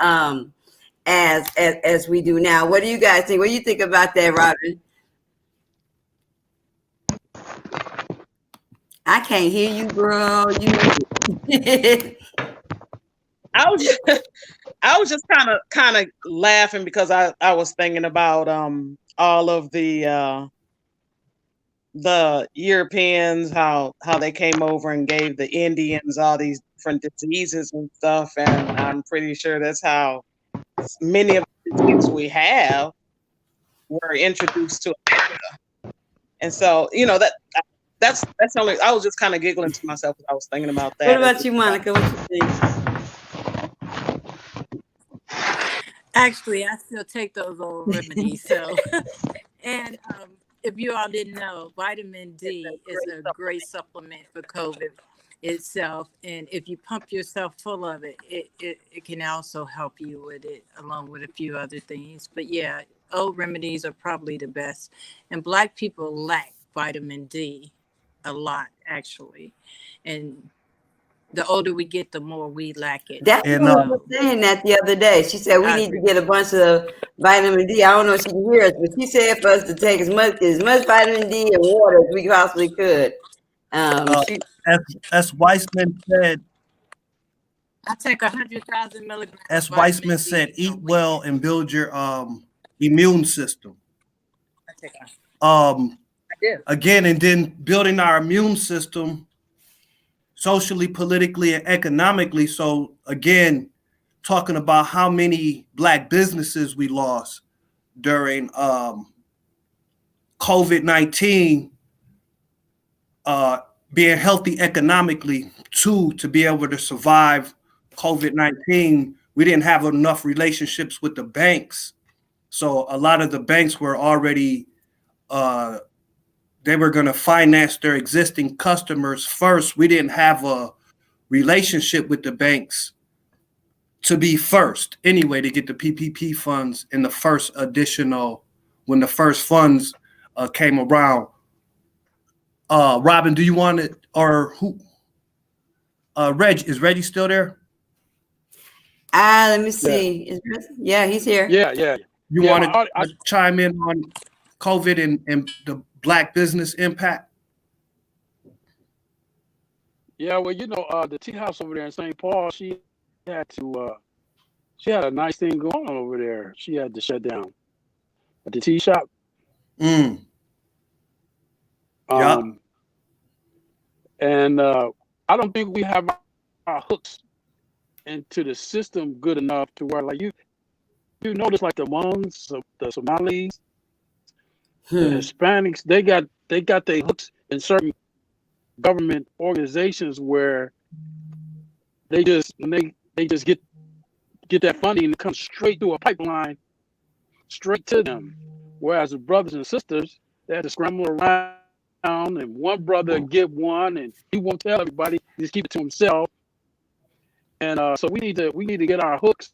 as we do now. What do you guys think? What do you think about that, Robin? I can't hear you, bro. I was just kind of laughing because I was thinking about all of the Europeans, how they came over and gave the Indians all these different diseases and stuff, and I'm pretty sure that's how many of the diseases we have were introduced to America. And so, that's only, I was just kind of giggling to myself as I was thinking about that. What about you, Monica? What you think? Actually, I still take those old remedies. So, and if you all didn't know, vitamin D is a great supplement for COVID itself. And if you pump yourself full of it, it can also help you with it, along with a few other things. But yeah, old remedies are probably the best. And Black people lack vitamin D a lot, actually. And the older we get, the more we lack it. That's what I was saying that the other day. She said we need to get a bunch of vitamin D. I don't know if she can hear us, but she said for us to take as much vitamin D and water as we possibly could. As Weissman said, I take 100,000 milligrams. As Weissman said, eat well and build your immune system. Again, and then building our immune system socially, politically, and economically. So again, talking about how many Black businesses we lost during COVID-19, being healthy economically too, to be able to survive COVID-19. We didn't have enough relationships with the banks. So a lot of the banks were already, they were going to finance their existing customers first. We didn't have a relationship with the banks to be first anyway, to get the PPP funds in the first additional, when the first funds came around. Robin, do you want it, or who? Is Reggie still there? Let me see. Yeah, he's here. Yeah. You want to chime in on COVID and the Black business impact? Yeah, well, the tea house over there in St. Paul, she had a nice thing going on over there. She had to shut down at the tea shop. Yeah. And I don't think we have our hooks into the system good enough to where, like, you notice, like, the Hmong, the Somalis, the Hispanics, they got their hooks in certain government organizations where they just get that funding and it comes straight through a pipeline straight to them. Whereas the brothers and sisters, they had to scramble around, and one brother get one and he won't tell everybody, he just keep it to himself. And so we need to get our hooks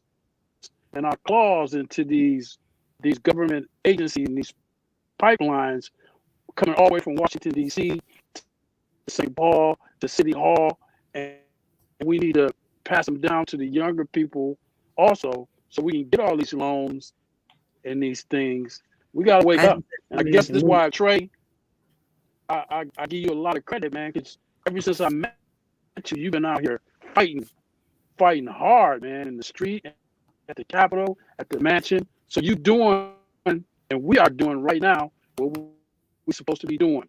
and our claws into these government agencies and these pipelines coming all the way from Washington, D.C. to St. Paul to City Hall, and we need to pass them down to the younger people also, so we can get all these loans and these things. We gotta wake up. And I guess this is why, Trey, I give you a lot of credit, man, because ever since I met you, you've been out here fighting hard, man, in the street, at the Capitol, at the mansion. So you doing and we are doing right now what we're supposed to be doing.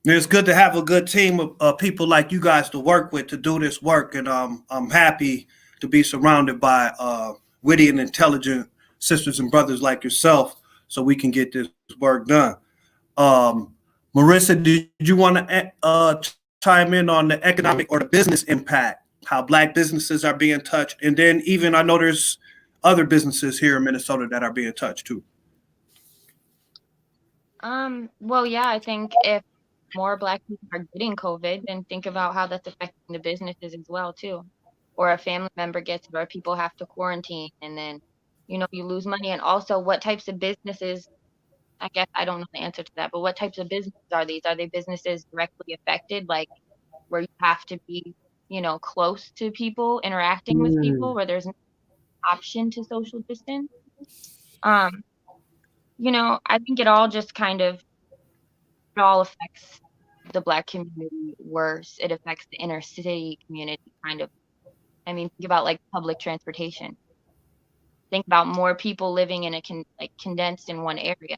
It's good to have a good team of people like you guys to work with to do this work, and I'm happy to be surrounded by witty and intelligent sisters and brothers like yourself, so we can get this work done. Marissa, did you want to chime in on the economic or the business impact, how Black businesses are being touched, and then even I know there's other businesses here in Minnesota that are being touched too? Well, yeah, I think if more Black people are getting COVID, then think about how that's affecting the businesses as well too. Or a family member gets it, or people have to quarantine, and then you lose money. And also, what types of businesses? I guess I don't know the answer to that, but what types of businesses are these? Are they businesses directly affected, like where you have to be, close to people, interacting with people, where there's no option to social distance? Um, I think it all just it all affects the Black community worse. It affects the inner city community kind of. I mean, think about like public transportation. Think about more people living in condensed in one area.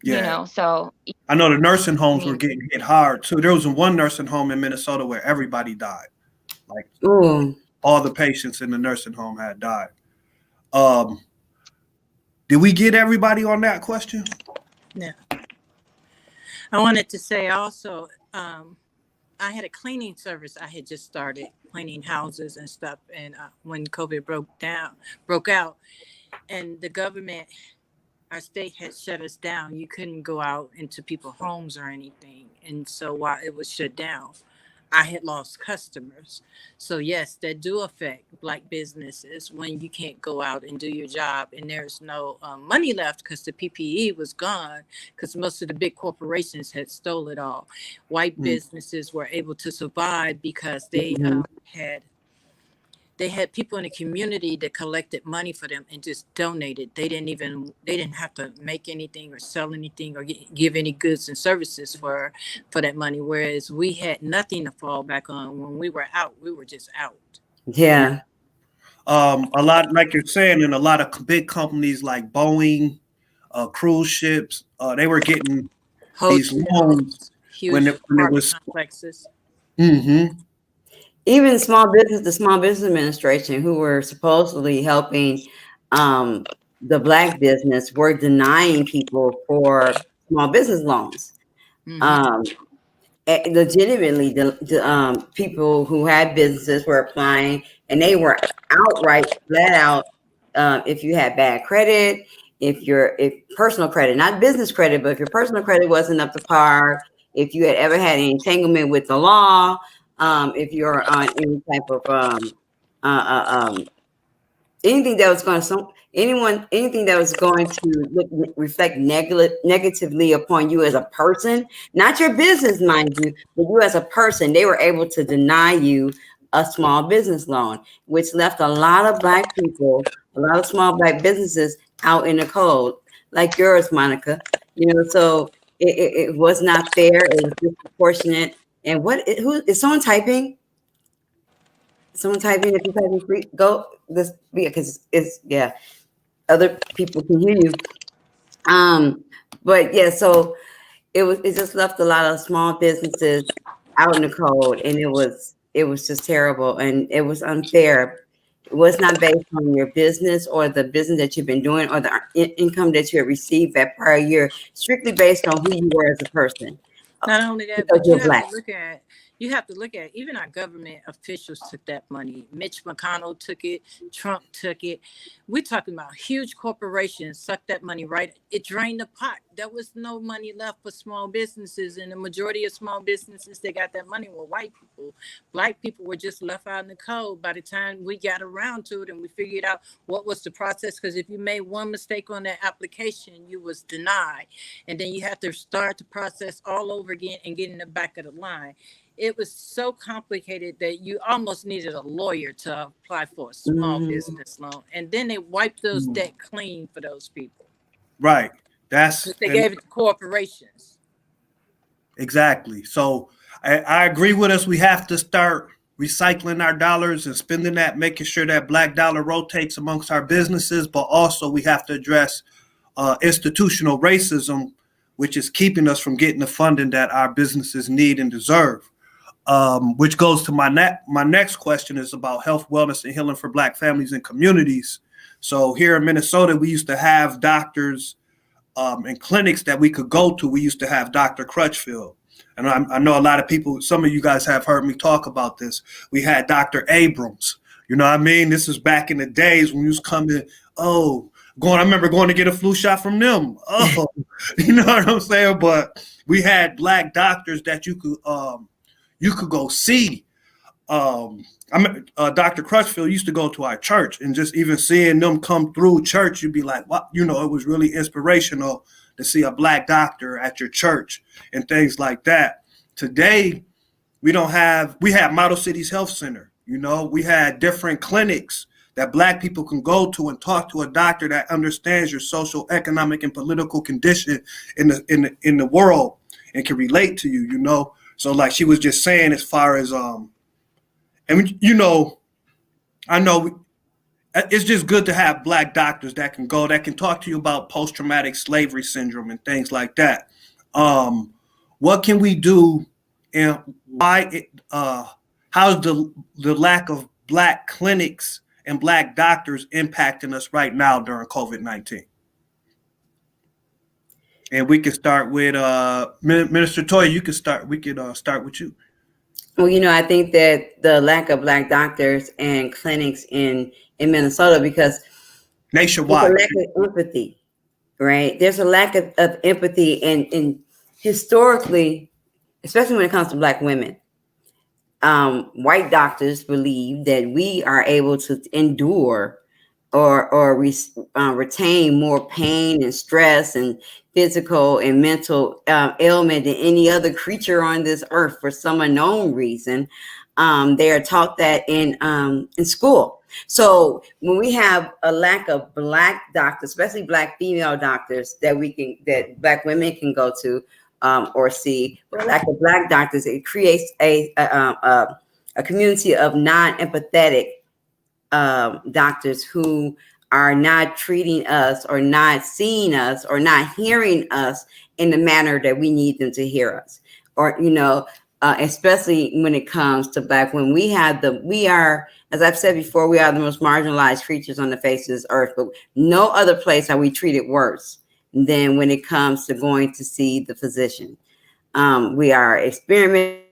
Yeah. So I know the nursing homes I were mean, getting hit hard too. There was one nursing home in Minnesota where everybody died. Like all the patients in the nursing home had died. Did we get everybody on that question? No. I wanted to say also, I had a cleaning service. I had just started cleaning houses and stuff, and when COVID broke out, and the government, our state had shut us down. You couldn't go out into people's homes or anything, and so while it was shut down, I had lost customers. So yes, that do affect Black businesses when you can't go out and do your job, and there's no money left because the PPE was gone, because most of the big corporations had stole it all. White businesses were able to survive because they had people in the community that collected money for them and just donated. They didn't have to make anything or sell anything or give any goods and services for that money. Whereas we had nothing to fall back on. When we were out, we were just out. Yeah. A lot, like you're saying, in a lot of big companies like Boeing, cruise ships, they were getting these loans huge when it was complexes. Even the Small Business Administration, who were supposedly helping the Black business, were denying people for small business loans. Legitimately, the people who had businesses were applying, and they were outright flat out. If you had bad credit, if personal credit, not business credit, but if your personal credit wasn't up to par, if you had ever had an entanglement with the law, if you're on any type of anything that was going to anything that was going to reflect negatively upon you as a person, not your business, mind you, but you as a person, they were able to deny you a small business loan, which left a lot of Black people, a lot of small Black businesses out in the cold, like yours, Monica. So it was not fair. It was disproportionate. And who is someone typing? Someone typing? If you're typing, free, go this because it's other people can hear you. But yeah, so it just left a lot of small businesses out in the cold, and it was just terrible, and it was unfair. It was not based on your business or the business that you've been doing or the income that you had received that prior year, strictly based on who you were as a person. Not only that, because but you're Black. You have to look at even our government officials took that money. Mitch McConnell took it. Trump took it. We're talking about huge corporations sucked that money right. It drained the pot. There was no money left for small businesses, and the majority of small businesses that got that money were white people. Black people were just left out in the cold. By the time we got around to it and we figured out what was the process, because if you made one mistake on that application, you was denied, and then you have to start the process all over again and get in the back of the line. It was so complicated that you almost needed a lawyer to apply for a small business loan. And then they wiped those debt clean for those people. Right. They gave it to corporations. Exactly. So I agree with us. We have to start recycling our dollars and spending that, making sure that black dollar rotates amongst our businesses, but also we have to address institutional racism, which is keeping us from getting the funding that our businesses need and deserve. Which goes to my next question is about health, wellness, and healing for Black families and communities. So here in Minnesota, we used to have doctors and clinics that we could go to. We used to have Dr. Crutchfield. And I know a lot of people, some of you guys have heard me talk about this. We had Dr. Abrams. You know what I mean? This is back in the days when you was coming, I remember going to get a flu shot from them. Oh, you know what I'm saying? But we had Black doctors that you could go see. Dr. Crutchfield used to go to our church, and just even seeing them come through church, you'd be like, "What?" You know, it was really inspirational to see a Black doctor at your church and things like that. Today, we have Model Cities Health Center. You know, we had different clinics that Black people can go to and talk to a doctor that understands your social, economic, and political condition in the world and can relate to you. You know, so like she was just saying, as far as and you know, I know it's just good to have Black doctors that can talk to you about post-traumatic slavery syndrome and things like that. What can we do, and why? How's the lack of Black clinics and Black doctors impacting us right now during COVID-19? And we can start with Minister Toya. You can start. We could start with you. Well, you know, I think that the lack of Black doctors and clinics in Minnesota, because nationwide, there's a lack of empathy, right? There's a lack of empathy, and historically, especially when it comes to Black women, white doctors believe that we are able to endure or retain more pain and stress and physical and mental ailment than any other creature on this earth for some unknown reason. They are taught that in school. So when we have a lack of Black doctors, especially Black female doctors that Black women can go to or see, but lack of Black doctors, it creates a community of non-empathetic doctors who are not treating us or not seeing us or not hearing us in the manner that we need them to hear us. Or, you know, especially when it comes to Black women, we are, as I've said before, we are the most marginalized creatures on the face of this earth, but no other place are we treated worse than when it comes to going to see the physician. We are experimenting.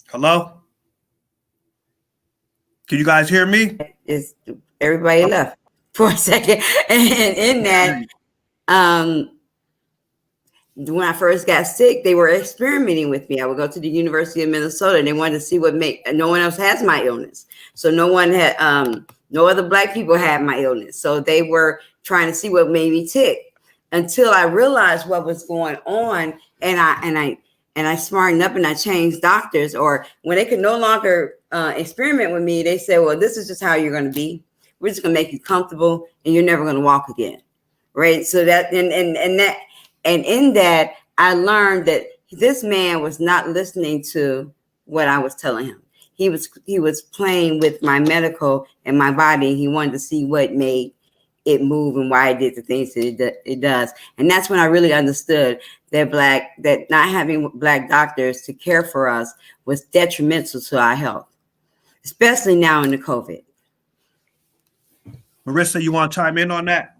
Hello? Can you guys hear me? Is everybody left for a second? And in that, when I first got sick, they were experimenting with me. I would go to the University of Minnesota, and they wanted to see no one else has my illness. So no one had, no other Black people had my illness. So they were trying to see what made me tick, until I realized what was going on, and I smartened up and I changed doctors. Or when they could no longer experiment with me, they said, well, this is just how you're going to be. We're just going to make you comfortable, and you're never going to walk again. Right. So that, and in that, I learned that this man was not listening to what I was telling him. He was playing with my medical and my body. He wanted to see what made it move and why it did the things that it does. And that's when I really understood that not having Black doctors to care for us was detrimental to our health, especially now in the COVID. Marissa, you want to chime in on that?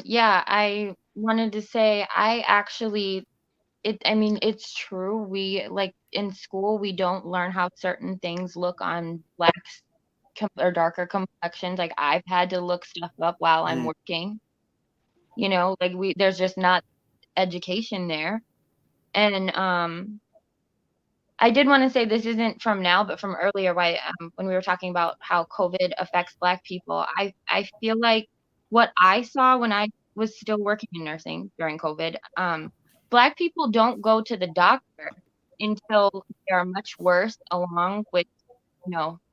Yeah, I wanted to say it's true. We, like, in school, we don't learn how certain things look on Blacks or darker complexions. Like, I've had to look stuff up while I'm working. You know, like, there's just not education there. And I did want to say, this isn't from now, but from earlier, when we were talking about how COVID affects Black people. I feel like what I saw when I was still working in nursing during COVID, Black people don't go to the doctor until they are much worse along with,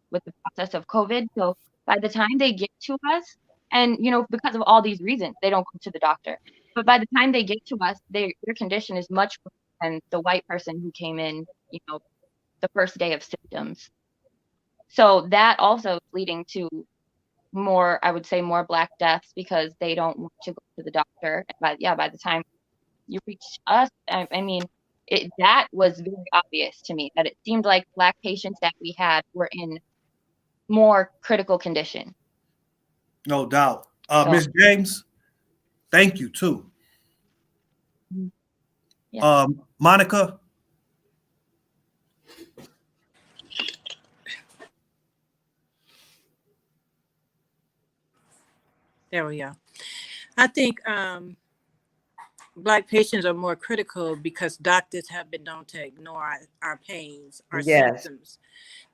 with the process of COVID. So by the time they get to us, and, because of all these reasons, they don't go to the doctor. But by the time they get to us, their condition is much worse than the white person who came in, the first day of symptoms. So that also is leading to more, I would say, more Black deaths because they don't want to go to the doctor. But yeah, by the time you reach us, I mean, that was very obvious to me that it seemed like Black patients that we had were in more critical condition. No doubt. So, Ms. James, thank you too. yeah. Monica. There we go. I think Black patients are more critical because doctors have been known to ignore our pains, our Yes. symptoms.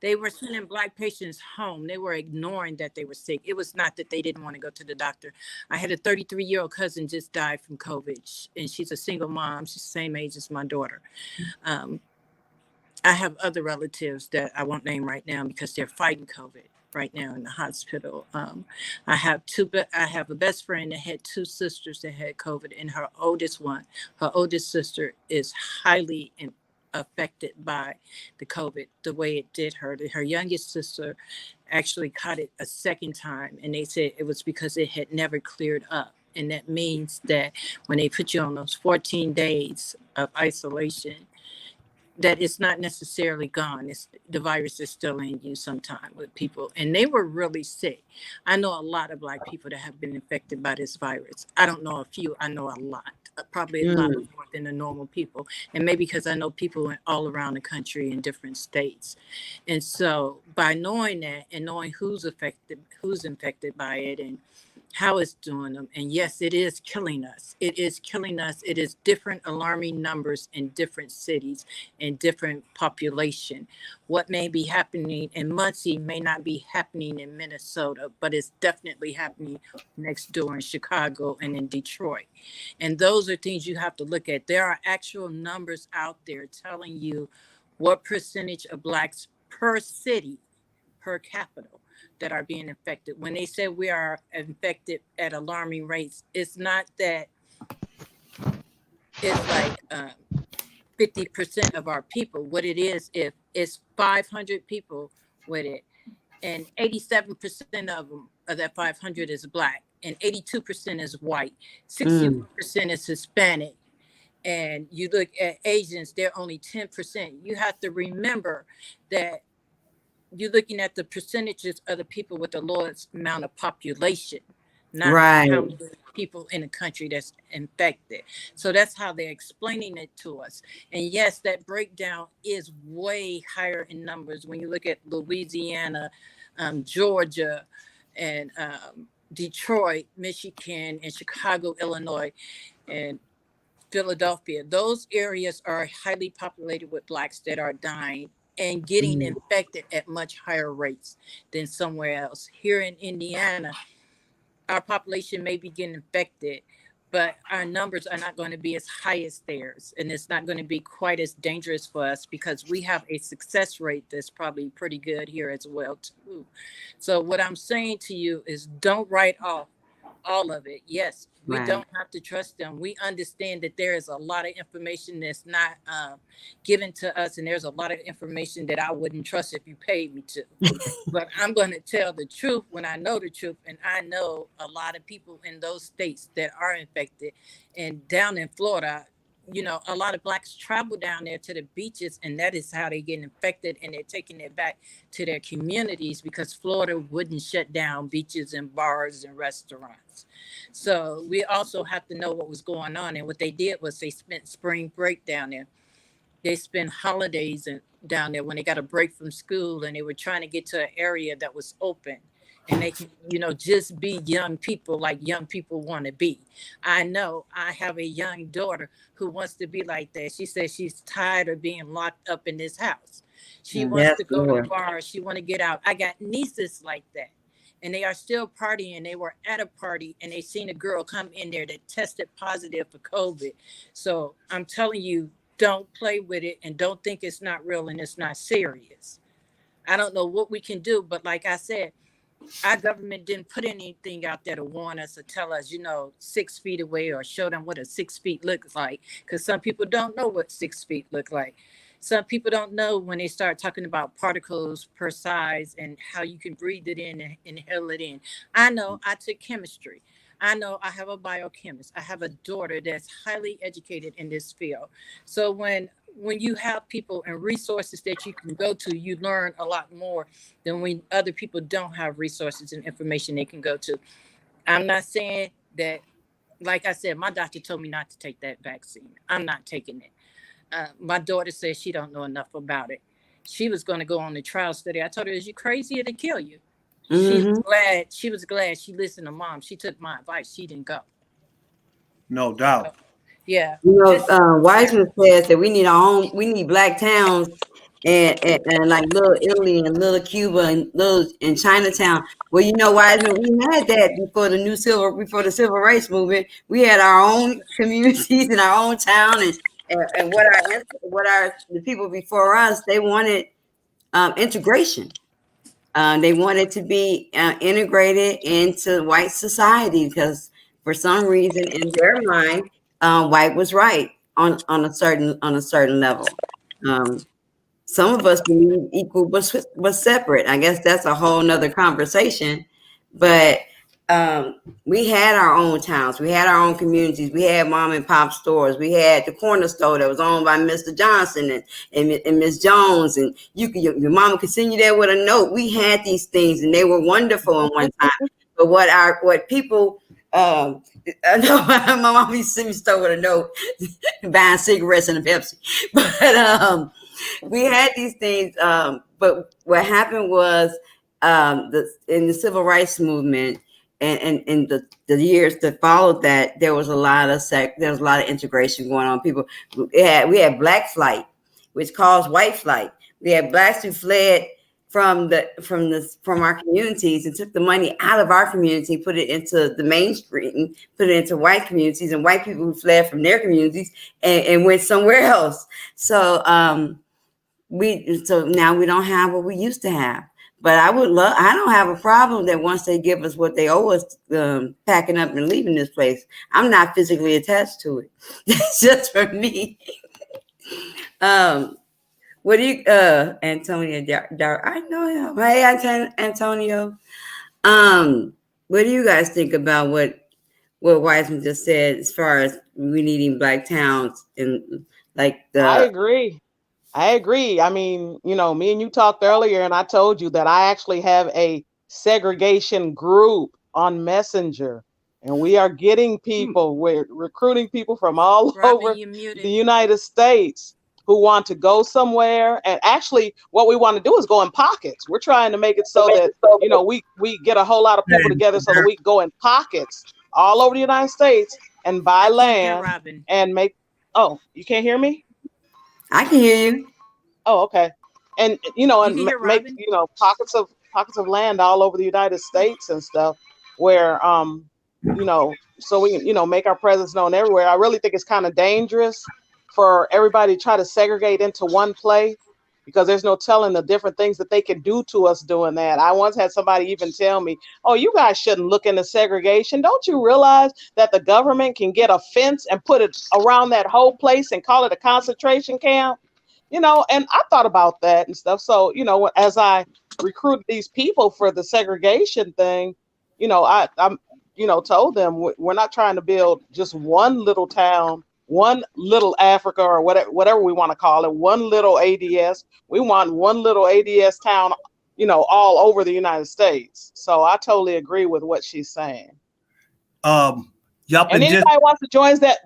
They were sending Black patients home. They were ignoring that they were sick. It was not that they didn't want to go to the doctor. I had a 33-year-old cousin just died from COVID, and she's a single mom. She's the same age as my daughter. I have other relatives that I won't name right now because they're fighting COVID right now in the hospital. I have a best friend that had two sisters that had COVID, and her oldest sister is highly affected by the COVID, the way it did her. Her youngest sister actually caught it a second time, and they said it was because it had never cleared up. And that means that when they put you on those 14 days of isolation, that it's not necessarily gone. The virus is still in you sometime with people. And they were really sick. I know a lot of Black people that have been infected by this virus. I don't know a few, I know a lot, probably a lot more than the normal people. And maybe because I know people all around the country in different states. And so by knowing that and knowing who's infected by it and how it's doing them. And yes, it is killing us. It is killing us. It is different alarming numbers in different cities and different population. What may be happening in Muncie may not be happening in Minnesota, but it's definitely happening next door in Chicago and in Detroit. And those are things you have to look at. There are actual numbers out there telling you what percentage of Blacks per city, per capita, that are being infected. When they say we are infected at alarming rates, it's not that it's like 50% of our people. What it is, if it's 500 people with it, and 87% of them, of that 500 is Black, and 82% is white, 61% is Hispanic, and you look at Asians, they're only 10%. You have to remember that you're looking at the percentages of the people with the lowest amount of population, not how many people in the country that's infected. So that's how they're explaining it to us. And yes, that breakdown is way higher in numbers when you look at Louisiana, Georgia, and Detroit, Michigan, and Chicago, Illinois, and Philadelphia. Those areas are highly populated with Blacks that are dying and getting infected at much higher rates than somewhere else. Here in Indiana, our population may be getting infected, but our numbers are not going to be as high as theirs. And it's not going to be quite as dangerous for us because we have a success rate that's probably pretty good here as well, too. So what I'm saying to you is don't write off all of it. Yes, we don't have to trust them. We understand that there is a lot of information that's not given to us, and there's a lot of information that I wouldn't trust if you paid me to. But I'm going to tell the truth when I know the truth, and I know a lot of people in those states that are infected. And down in Florida, a lot of Blacks travel down there to the beaches, and that is how they get infected, and they're taking it back to their communities because Florida wouldn't shut down beaches and bars and restaurants. So we also have to know what was going on. And what they did was they spent spring break down there. They spent holidays down there when they got a break from school, and they were trying to get to an area that was open. And they can, just be young people like young people want to be. I know I have a young daughter who wants to be like that. She says she's tired of being locked up in this house. She wants to go to bars. She want to get out. I got nieces like that. And they are still partying. They were at a party and they seen a girl come in there that tested positive for COVID. So I'm telling you, don't play with it and don't think it's not real and it's not serious. I don't know what we can do, but like I said, our government didn't put anything out there to warn us or tell us, 6 feet away, or show them what a 6 feet looks like. Because some people don't know what 6 feet look like. Some people don't know when they start talking about particles per size and how you can breathe it in and inhale it in. I know, I took chemistry. I know, I have a biochemist. I have a daughter that's highly educated in this field. So when you have people and resources that you can go to, you learn a lot more than when other people don't have resources and information they can go to. I'm not saying that, like I said, my doctor told me not to take that vaccine. I'm not taking it. My daughter says she don't know enough about it. She was going to go on the trial study. I told her, is you crazy? It'll kill you. Mm-hmm. She was glad she listened to mom. She took my advice. She didn't go. No doubt. Yeah. Wiseman says that we need black towns and like little Italy and little Cuba and little in Chinatown. Well, Wiseman, we had that before the civil rights movement. We had our own communities in our own town, and the people before us, they wanted integration. They wanted to be integrated into white society because for some reason in their mind, white was right on a certain level. Some of us believe equal but separate. I guess that's a whole nother conversation. But we had our own towns, we had our own communities, we had mom and pop stores, we had the corner store that was owned by Mr. Johnson and Miss Jones, and your mama could send you there with a note. We had these things, and they were wonderful in one time. But what people I know my mom used to send me store with a note, buying cigarettes and a Pepsi. But we had these things. But what happened was in the civil rights movement and the years that followed that, there was a lot of integration going on. We had black flight, which caused white flight. We had blacks who fled from our communities and took the money out of our community, put it into the mainstream, put it into white communities, and white people who fled from their communities and went somewhere else. So now we don't have what we used to have. But I don't have a problem that once they give us what they owe us, packing up and leaving this place. I'm not physically attached to it. It's just for me. What do you, Antonio? I know him. Hey, Antonio. What do you guys think about what Wiseman just said as far as we needing black towns and like I agree. I mean, me and you talked earlier, and I told you that I actually have a segregation group on Messenger, and we are getting people. We're recruiting people from all over the United States who want to go somewhere. And actually, what we want to do is go in pockets. We're trying to make it so that we get a whole lot of people together so that we go in pockets all over the United States and buy land and make. Oh, you can't hear me? I can hear you. Oh, okay. And make pockets of land all over the United States and stuff where so we can make our presence known everywhere. I really think it's kind of dangerous for everybody to try to segregate into one place because there's no telling the different things that they can do to us doing that. I once had somebody even tell me, "Oh, you guys shouldn't look into segregation. Don't you realize that the government can get a fence and put it around that whole place and call it a concentration camp?" And I thought about that and stuff. So, as I recruited these people for the segregation thing, I'm told them we're not trying to build just one little town, one little Africa, or whatever we want to call it, one little ADS. We want one little ADS town, all over the United States. So I totally agree with what she's saying. And anybody wants to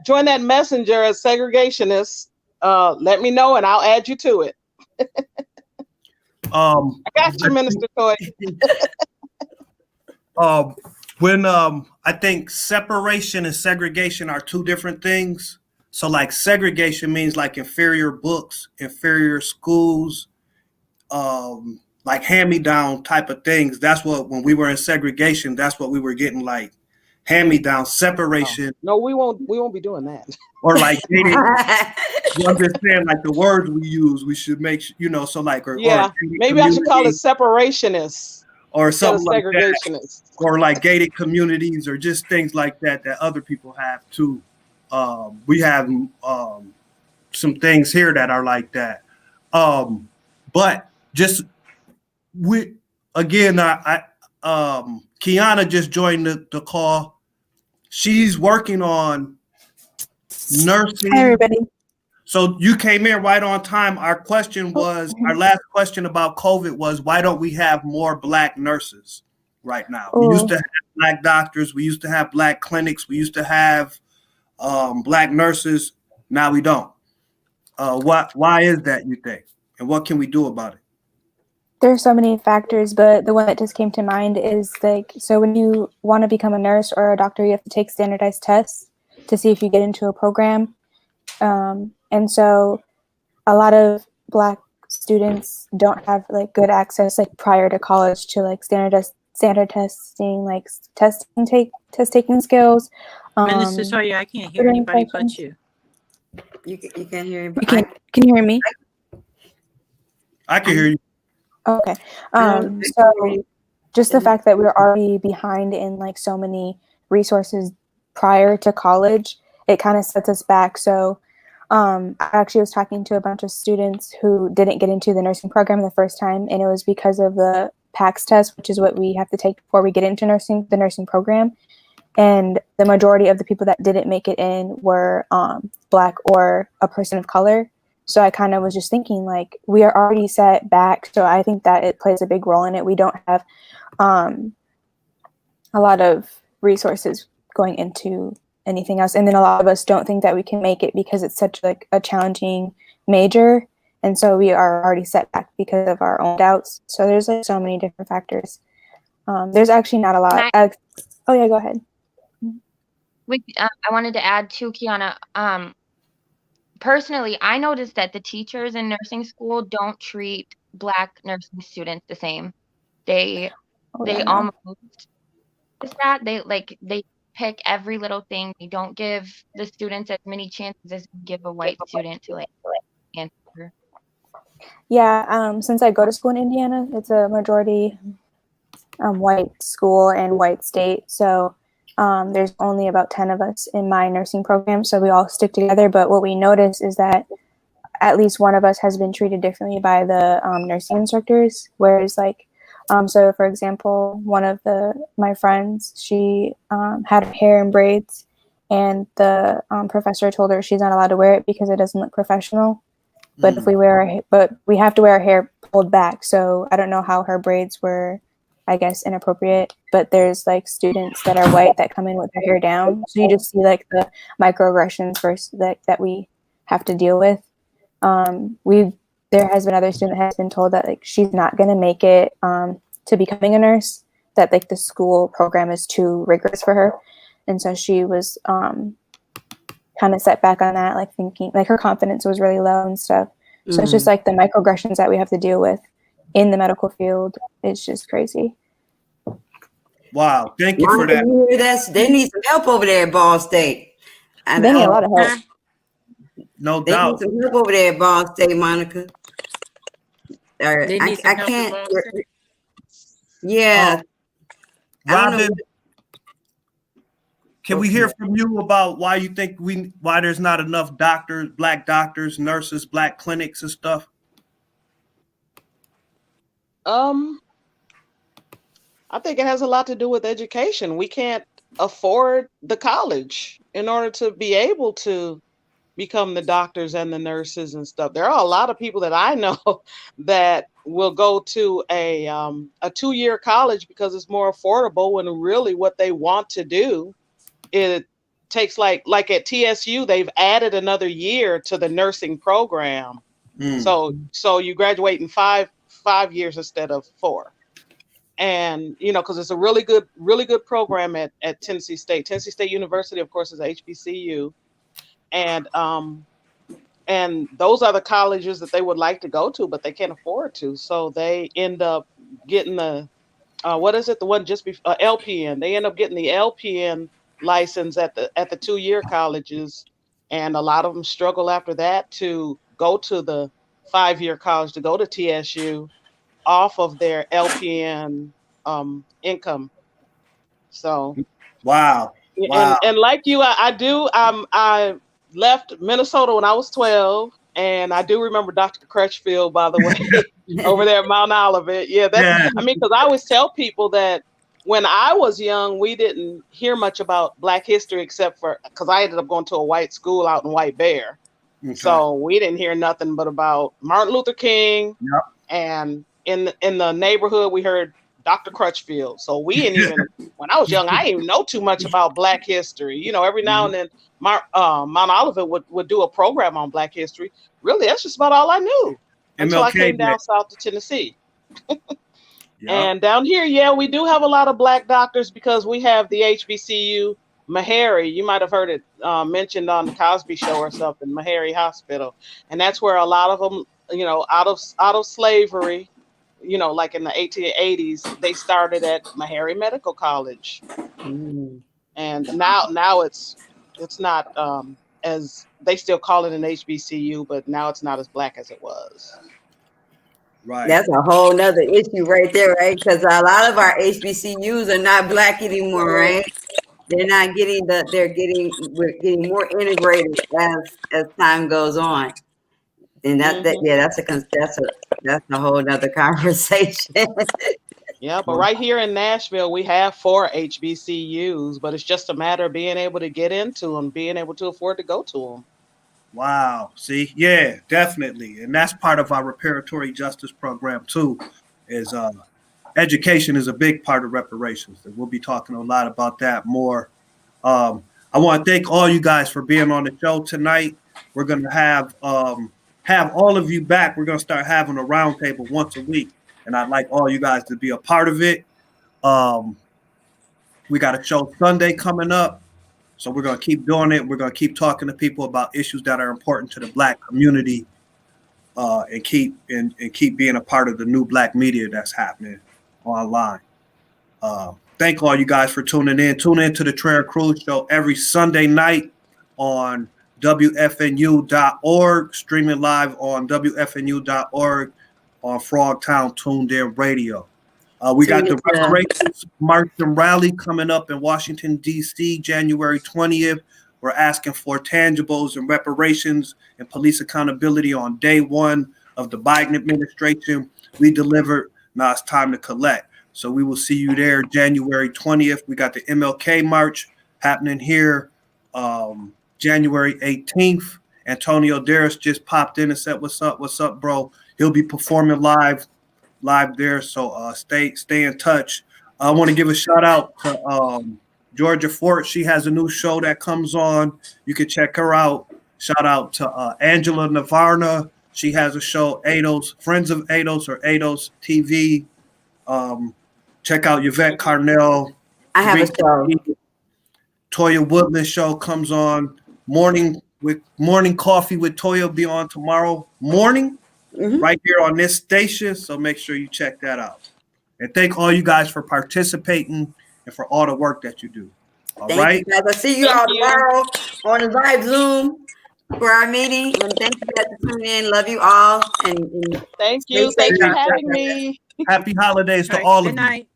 join that messenger as segregationists, let me know and I'll add you to it. I got you, Minister Toya. When I think separation and segregation are two different things. So like segregation means like inferior books, inferior schools, like hand-me-down type of things. That's what, when we were in segregation, that's what we were getting, like hand-me-down. Separation. No, we won't be doing that. Or like I'm just saying, like the words we use, we should make so like maybe I should call it separationists. or Instead of something like that, segregationists. or like gated communities, or just things like that that other people have too. We have some things here that are like that. But just we again, Kiana just joined the call. She's working on nursing. Hi, everybody. So you came in right on time. Our question was, our last question about COVID was, why don't we have more Black nurses right now? We used to have Black doctors. We used to have Black clinics. We used to have Black nurses. Now we don't. Why is that, you think? And what can we do about it? There's so many factors, but the one that just came to mind is like, so when you want to become a nurse or a doctor, you have to take standardized tests to see if you get into a program. And so a lot of Black students don't have like good access like prior to college to like standard testing, like test taking skills. Minister Toya, I can't hear anybody but you. You can't hear You can you hear me? I can hear you. Okay. So just the fact that we're already behind in like so many resources prior to college, it kind of sets us back. So I actually was talking to a bunch of students who didn't get into the nursing program the first time, and it was because of the PACS test, which is what we have to take before we get into the nursing program. And the majority of the people that didn't make it in were Black or a person of color. So I kind of was just thinking, like, we are already set back. So I think that it plays a big role in it. We don't have a lot of resources going into anything else. And then a lot of us don't think that we can make it because it's such like a challenging major. And so we are already set back because of our own doubts. So there's like so many different factors. There's actually not a lot. Oh yeah, go ahead. I wanted to add too, Kiana. Personally, I noticed that the teachers in nursing school don't treat Black nursing students the same. They almost that they pick every little thing. They don't give the students as many chances as you give a white student to like answer. Yeah, since I go to school in Indiana, it's a majority white school and white state. So there's only about 10 of us in my nursing program, so we all stick together. But what we notice is that at least one of us has been treated differently by the nursing instructors, whereas like, so for example, one of my friends, she had her hair in braids, and the professor told her she's not allowed to wear it because it doesn't look professional. But if we but we have to wear our hair pulled back. So I don't know how her braids were, I guess, inappropriate, but there's like students that are white that come in with their hair down. So you just see like the microaggressions first that we have to deal with. There has been other student that has been told that like she's not going to make it to becoming a nurse, that like the school program is too rigorous for her. And so she was kind of set back on that, like thinking like her confidence was really low and stuff. So it's just like the microaggressions that we have to deal with in the medical field. It's just crazy. Wow, thank you for that. They need some help over there at Ball State. They need a lot of help. No they doubt. They need some help over there at Ball State, Monica. I can't. Yeah. Robin, can we hear from you about why you think why there's not enough doctors, Black doctors, nurses, Black clinics and stuff? I think it has a lot to do with education. We can't afford the college in order to be able to become the doctors and the nurses and stuff. There are a lot of people that I know that will go to a 2-year college because it's more affordable, when really what they want to do, it takes like at TSU, they've added another year to the nursing program. So you graduate in five years instead of 4. And because it's a really good program at Tennessee State. Tennessee State University, of course, is HBCU, and those are the colleges that they would like to go to, but they can't afford to. So they end up getting the the one just before LPN. They end up getting the LPN license at the 2-year colleges, and a lot of them struggle after that to go to the 5-year college, to go to TSU off of their LPN income. So Wow. and like you, I do. I left Minnesota when I was 12, and I do remember Dr. Crutchfield, by the way, over there at Mount Olivet. Yeah, that's. Yeah. I mean, because I always tell people that when I was young, we didn't hear much about Black history except for because I ended up going to a white school out in White Bear. Okay. So we didn't hear nothing but about Martin Luther King. Yep. And in the neighborhood, we heard Dr. Crutchfield. So we didn't even, when I was young, I didn't even know too much about Black history. You know, every now and then, Mount Olivet would do a program on Black history. Really, that's just about all I knew until I came down south to Tennessee. Yep. And down here, yeah, we do have a lot of Black doctors because we have the HBCU Meharry. You might have heard it mentioned on the Cosby Show or something, Meharry Hospital, and that's where a lot of them, you know, out of slavery, you know, like in the 1880s, they started at Meharry Medical College, and now it's not as they still call it an HBCU, but now it's not as Black as it was. Right. That's a whole nother issue right there, right? Because a lot of our HBCUs are not Black anymore, right? They're not getting we're getting more integrated as time goes on. And that's a whole nother conversation. Yeah, but right here in Nashville, we have 4 HBCUs, but it's just a matter of being able to get into them, being able to afford to go to them. Wow. See, yeah, definitely. And that's part of our reparatory justice program too, is education is a big part of reparations. And we'll be talking a lot about that more. I want to thank all you guys for being on the show tonight. We're going to have all of you back. We're going to start having a roundtable once a week. And I'd like all you guys to be a part of it. We got a show Sunday coming up. So we're going to keep doing it. We're going to keep talking to people about issues that are important to the Black community, and keep being a part of the new Black media that's happening online. Thank all you guys for tuning in. Tune in to the Trahern Crews show every Sunday night on WFNU.org, streaming live on WFNU.org on Frogtown Tuned In Radio. We got the Reparations March and Rally coming up in Washington, D.C., January 20th. We're asking for tangibles and reparations and police accountability on day one of the Biden administration. We delivered. Now it's time to collect. So we will see you there January 20th. We got the MLK March happening here January 18th. Antonio Darris just popped in and said, "What's up? What's up, bro?" He'll be performing live there. So stay in touch. I want to give a shout out to Georgia Fort. She has a new show that comes on. You can check her out. Shout out to Angela Navarna. She has a show, ADOS, Friends of ADOS or ADOS TV. Check out Yvette Carnell. I have a show. Toya Woodland show comes on. Morning Coffee with Toya will be on tomorrow morning. Right here on this station, so make sure you check that out. And thank all you guys for participating and for all the work that you do. All right. You guys. I'll see you all tomorrow on the live Zoom for our meeting. And thank you guys for tuning in. Love you all. And thank you. Thanks for having me. Happy holidays to all of you. Good night.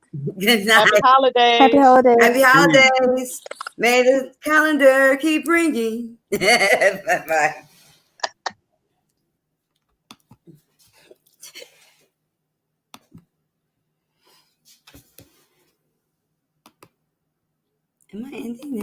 Happy holidays. Happy holidays. Happy holidays. May the calendar keep ringing. Bye-bye. Am I ending it?